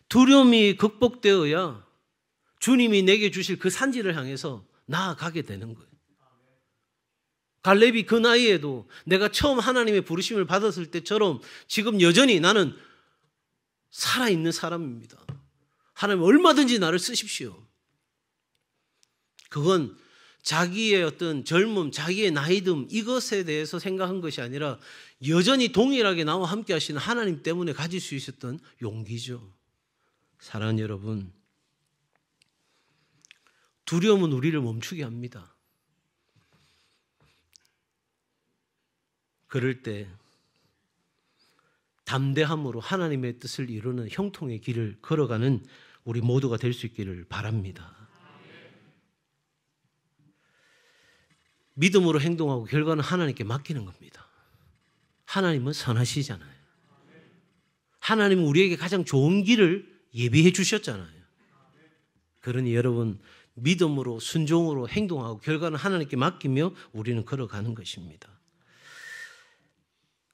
Speaker 1: 두려움이 극복되어야 주님이 내게 주실 그 산지를 향해서 나아가게 되는 거예요. 갈렙이 그 나이에도 내가 처음 하나님의 부르심을 받았을 때처럼 지금 여전히 나는 살아있는 사람입니다. 하나님 얼마든지 나를 쓰십시오. 그건 자기의 어떤 젊음, 자기의 나이듦 이것에 대해서 생각한 것이 아니라 여전히 동일하게 나와 함께 하시는 하나님 때문에 가질 수 있었던 용기죠. 사랑하는 여러분, 두려움은 우리를 멈추게 합니다. 그럴 때 담대함으로 하나님의 뜻을 이루는 형통의 길을 걸어가는 우리 모두가 될 수 있기를 바랍니다. 믿음으로 행동하고 결과는 하나님께 맡기는 겁니다. 하나님은 선하시잖아요. 하나님은 우리에게 가장 좋은 길을 예비해 주셨잖아요. 그러니 여러분, 믿음으로 순종으로 행동하고 결과는 하나님께 맡기며 우리는 걸어가는 것입니다.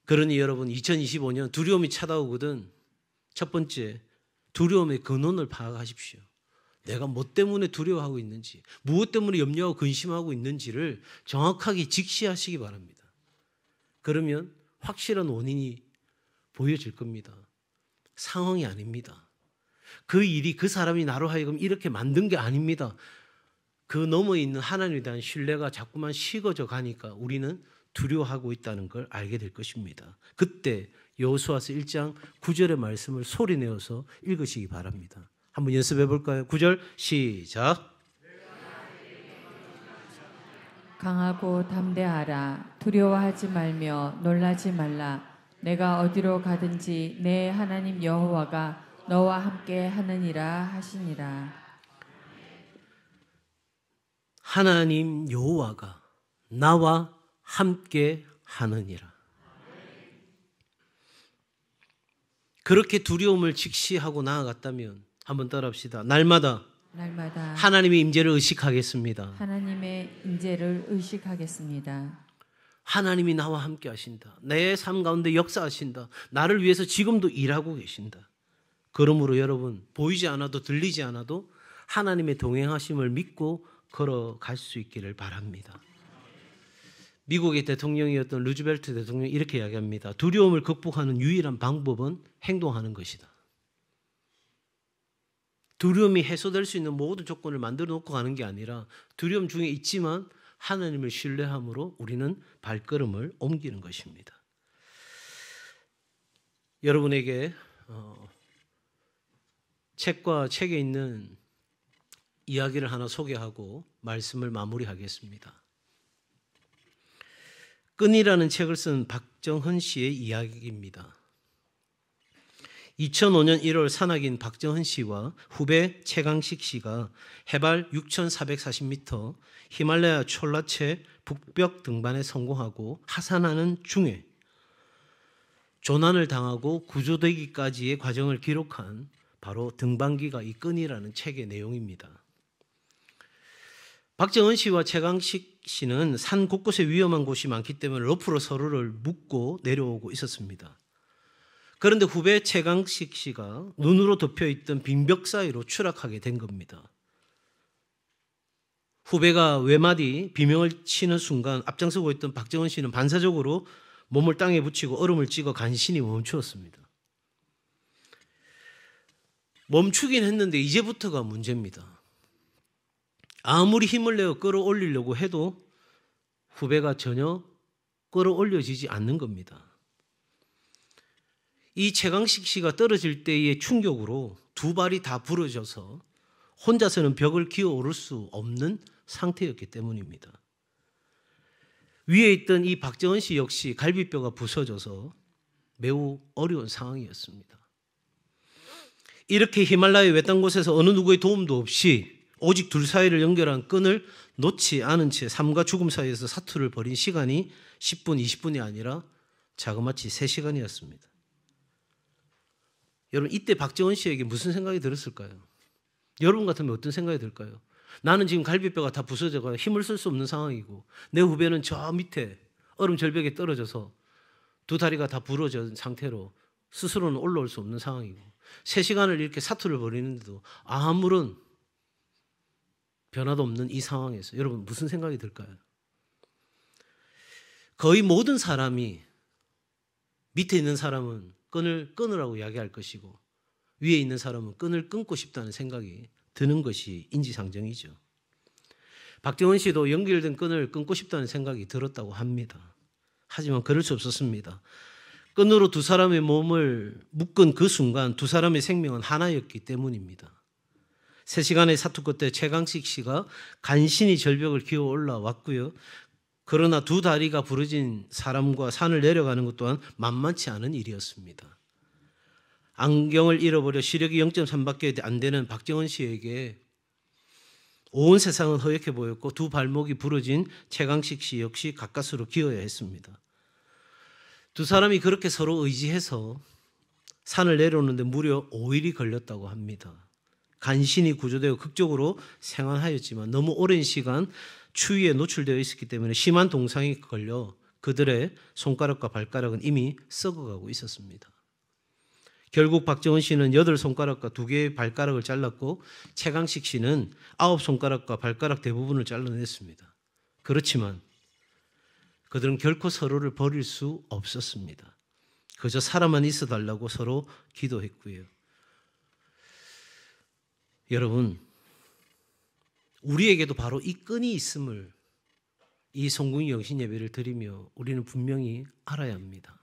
Speaker 1: 그러니 여러분, 2025년 두려움이 찾아오거든 첫 번째, 두려움의 근원을 파악하십시오. 내가 뭐 때문에 두려워하고 있는지, 무엇 때문에 염려하고 근심하고 있는지를 정확하게 직시하시기 바랍니다. 그러면 확실한 원인이 보여질 겁니다. 상황이 아닙니다. 그 일이 그 사람이 나로 하여금 이렇게 만든 게 아닙니다. 그 너머에 있는 하나님에 대한 신뢰가 자꾸만 식어져 가니까 우리는 두려워하고 있다는 걸 알게 될 것입니다. 그때 여호수아서 1장 9절의 말씀을 소리내어서 읽으시기 바랍니다. 한번 연습해 볼까요? 9절 시작.
Speaker 2: 강하고 담대하라. 두려워하지 말며 놀라지 말라. 내가 어디로 가든지 내 하나님 여호와가 너와 함께 하느니라 하시니라.
Speaker 1: 하나님 여호와가 나와 함께 하느니라. 그렇게 두려움을 직시하고 나아갔다면 한번 따라합시다. 날마다 하나님의 임재를 의식하겠습니다.
Speaker 2: 하나님의 임재를 의식하겠습니다.
Speaker 1: 하나님이 나와 함께 하신다. 내 삶 가운데 역사하신다. 나를 위해서 지금도 일하고 계신다. 그러므로 여러분, 보이지 않아도 들리지 않아도 하나님의 동행하심을 믿고 걸어갈 수 있기를 바랍니다. 미국의 대통령이었던 루즈벨트 대통령이 이렇게 이야기합니다. 두려움을 극복하는 유일한 방법은 행동하는 것이다. 두려움이 해소될 수 있는 모든 조건을 만들어 놓고 가는 게 아니라 두려움 중에 있지만 하나님을 신뢰함으로 우리는 발걸음을 옮기는 것입니다. 여러분에게 책과 책에 있는 이야기를 하나 소개하고 말씀을 마무리하겠습니다. 끈이라는 책을 쓴 박정헌 씨의 이야기입니다. 2005년 1월 산악인 박정헌 씨와 후배 최강식 씨가 해발 6,440m 히말라야 촐라체 북벽 등반에 성공하고 하산하는 중에 조난을 당하고 구조되기까지의 과정을 기록한 바로 등반기가 이 끈이라는 책의 내용입니다. 박정헌 씨와 최강식 씨는 산 곳곳에 위험한 곳이 많기 때문에 로프로 서로를 묶고 내려오고 있었습니다. 그런데 후배 최강식 씨가 눈으로 덮여있던 빙벽 사이로 추락하게 된 겁니다. 후배가 외마디 비명을 치는 순간 앞장서고 있던 박정헌 씨는 반사적으로 몸을 땅에 붙이고 얼음을 찍어 간신히 멈추었습니다. 멈추긴 했는데 이제부터가 문제입니다. 아무리 힘을 내어 끌어올리려고 해도 후배가 전혀 끌어올려지지 않는 겁니다. 이 최강식 씨가 떨어질 때의 충격으로 두 발이 다 부러져서 혼자서는 벽을 기어오를 수 없는 상태였기 때문입니다. 위에 있던 이 박정헌 씨 역시 갈비뼈가 부서져서 매우 어려운 상황이었습니다. 이렇게 히말라야 외딴 곳에서 어느 누구의 도움도 없이 오직 둘 사이를 연결한 끈을 놓지 않은 채 삶과 죽음 사이에서 사투를 벌인 시간이 10분, 20분이 아니라 자그마치 3시간이었습니다. 여러분, 이때 박정헌 씨에게 무슨 생각이 들었을까요? 여러분 같으면 어떤 생각이 들까요? 나는 지금 갈비뼈가 다 부서져서 힘을 쓸 수 없는 상황이고 내 후배는 저 밑에 얼음 절벽에 떨어져서 두 다리가 다 부러진 상태로 스스로는 올라올 수 없는 상황이고 3시간을 이렇게 사투를 벌이는데도 아무런 변화도 없는 이 상황에서 여러분 무슨 생각이 들까요? 거의 모든 사람이 밑에 있는 사람은 끈을 끊으라고 이야기할 것이고 위에 있는 사람은 끈을 끊고 싶다는 생각이 드는 것이 인지상정이죠. 박정헌 씨도 연결된 끈을 끊고 싶다는 생각이 들었다고 합니다. 하지만 그럴 수 없었습니다. 끈으로 두 사람의 몸을 묶은 그 순간 두 사람의 생명은 하나였기 때문입니다. 3시간의 사투 끝에 최강식 씨가 간신히 절벽을 기어 올라왔고요. 그러나 두 다리가 부러진 사람과 산을 내려가는 것 또한 만만치 않은 일이었습니다. 안경을 잃어버려 시력이 0.3밖에 안 되는 박정헌 씨에게 온 세상은 허옇게 보였고 두 발목이 부러진 최강식 씨 역시 가까스로 기어야 했습니다. 두 사람이 그렇게 서로 의지해서 산을 내려오는데 무려 5일이 걸렸다고 합니다. 간신히 구조되어 극적으로 생還하였지만 너무 오랜 시간 추위에 노출되어 있었기 때문에 심한 동상이 걸려 그들의 손가락과 발가락은 이미 썩어가고 있었습니다. 결국 박정헌 씨는 8손가락과 2개의 발가락을 잘랐고 최강식 씨는 9손가락과 발가락 대부분을 잘라냈습니다. 그렇지만 그들은 결코 서로를 버릴 수 없었습니다. 그저 살아만 있어 달라고 서로 기도했고요. 여러분, 우리에게도 바로 이 끈이 있음을 이 성궁 영신 예배를 드리며 우리는 분명히 알아야 합니다.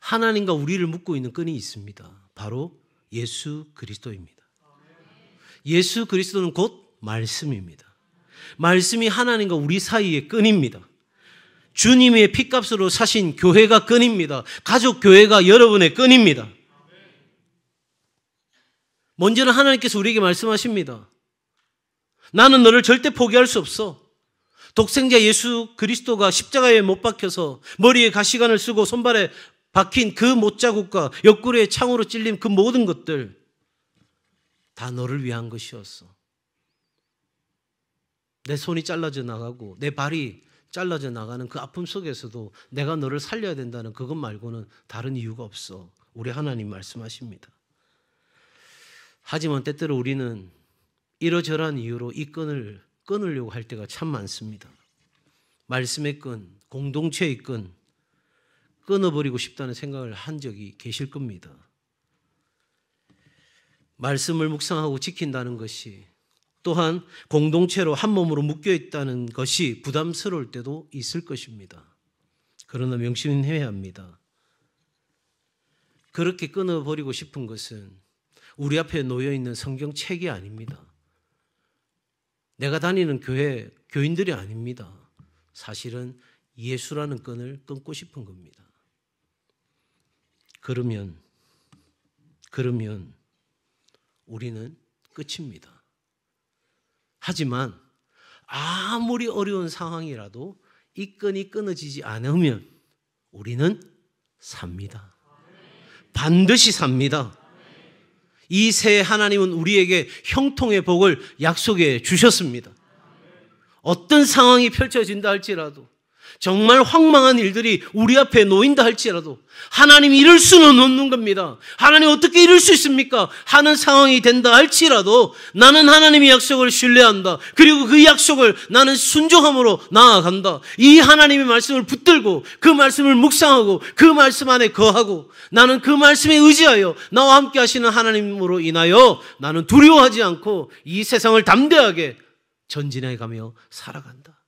Speaker 1: 하나님과 우리를 묶고 있는 끈이 있습니다. 바로 예수 그리스도입니다. 예수 그리스도는 곧 말씀입니다. 말씀이 하나님과 우리 사이의 끈입니다. 주님의 피값으로 사신 교회가 끈입니다. 가족 교회가 여러분의 끈입니다. 먼저는 하나님께서 우리에게 말씀하십니다. 나는 너를 절대 포기할 수 없어. 독생자 예수 그리스도가 십자가에 못 박혀서 머리에 가시관을 쓰고 손발에 박힌 그 못자국과 옆구리에 창으로 찔린 그 모든 것들 다 너를 위한 것이었어. 내 손이 잘라져 나가고 내 발이 잘라져 나가는 그 아픔 속에서도 내가 너를 살려야 된다는 그것 말고는 다른 이유가 없어. 우리 하나님 말씀하십니다. 하지만 때때로 우리는 이러저러한 이유로 이 끈을 끊으려고 할 때가 참 많습니다. 말씀의 끈, 공동체의 끈, 끊어버리고 싶다는 생각을 한 적이 계실 겁니다. 말씀을 묵상하고 지킨다는 것이 또한 공동체로 한 몸으로 묶여 있다는 것이 부담스러울 때도 있을 것입니다. 그러나 명심해야 합니다. 그렇게 끊어버리고 싶은 것은 우리 앞에 놓여있는 성경책이 아닙니다. 내가 다니는 교회, 교인들이 아닙니다. 사실은 예수라는 끈을 끊고 싶은 겁니다. 그러면 우리는 끝입니다. 하지만 아무리 어려운 상황이라도 이 끈이 끊어지지 않으면 우리는 삽니다. 반드시 삽니다. 이 새해 하나님은 우리에게 형통의 복을 약속해 주셨습니다. 어떤 상황이 펼쳐진다 할지라도, 정말 황망한 일들이 우리 앞에 놓인다 할지라도 하나님이 이럴 수는 없는 겁니다. 하나님 어떻게 이럴 수 있습니까? 하는 상황이 된다 할지라도 나는 하나님의 약속을 신뢰한다. 그리고 그 약속을 나는 순종함으로 나아간다. 이 하나님의 말씀을 붙들고 그 말씀을 묵상하고 그 말씀 안에 거하고 나는 그 말씀에 의지하여 나와 함께 하시는 하나님으로 인하여 나는 두려워하지 않고 이 세상을 담대하게 전진해 가며 살아간다.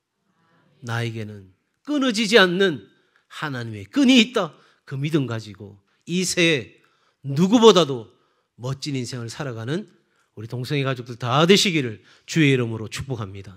Speaker 1: 나에게는 끊어지지 않는 하나님의 끈이 있다. 그 믿음 가지고 이 새해 누구보다도 멋진 인생을 살아가는 우리 동성애 가족들 다 되시기를 주의 이름으로 축복합니다.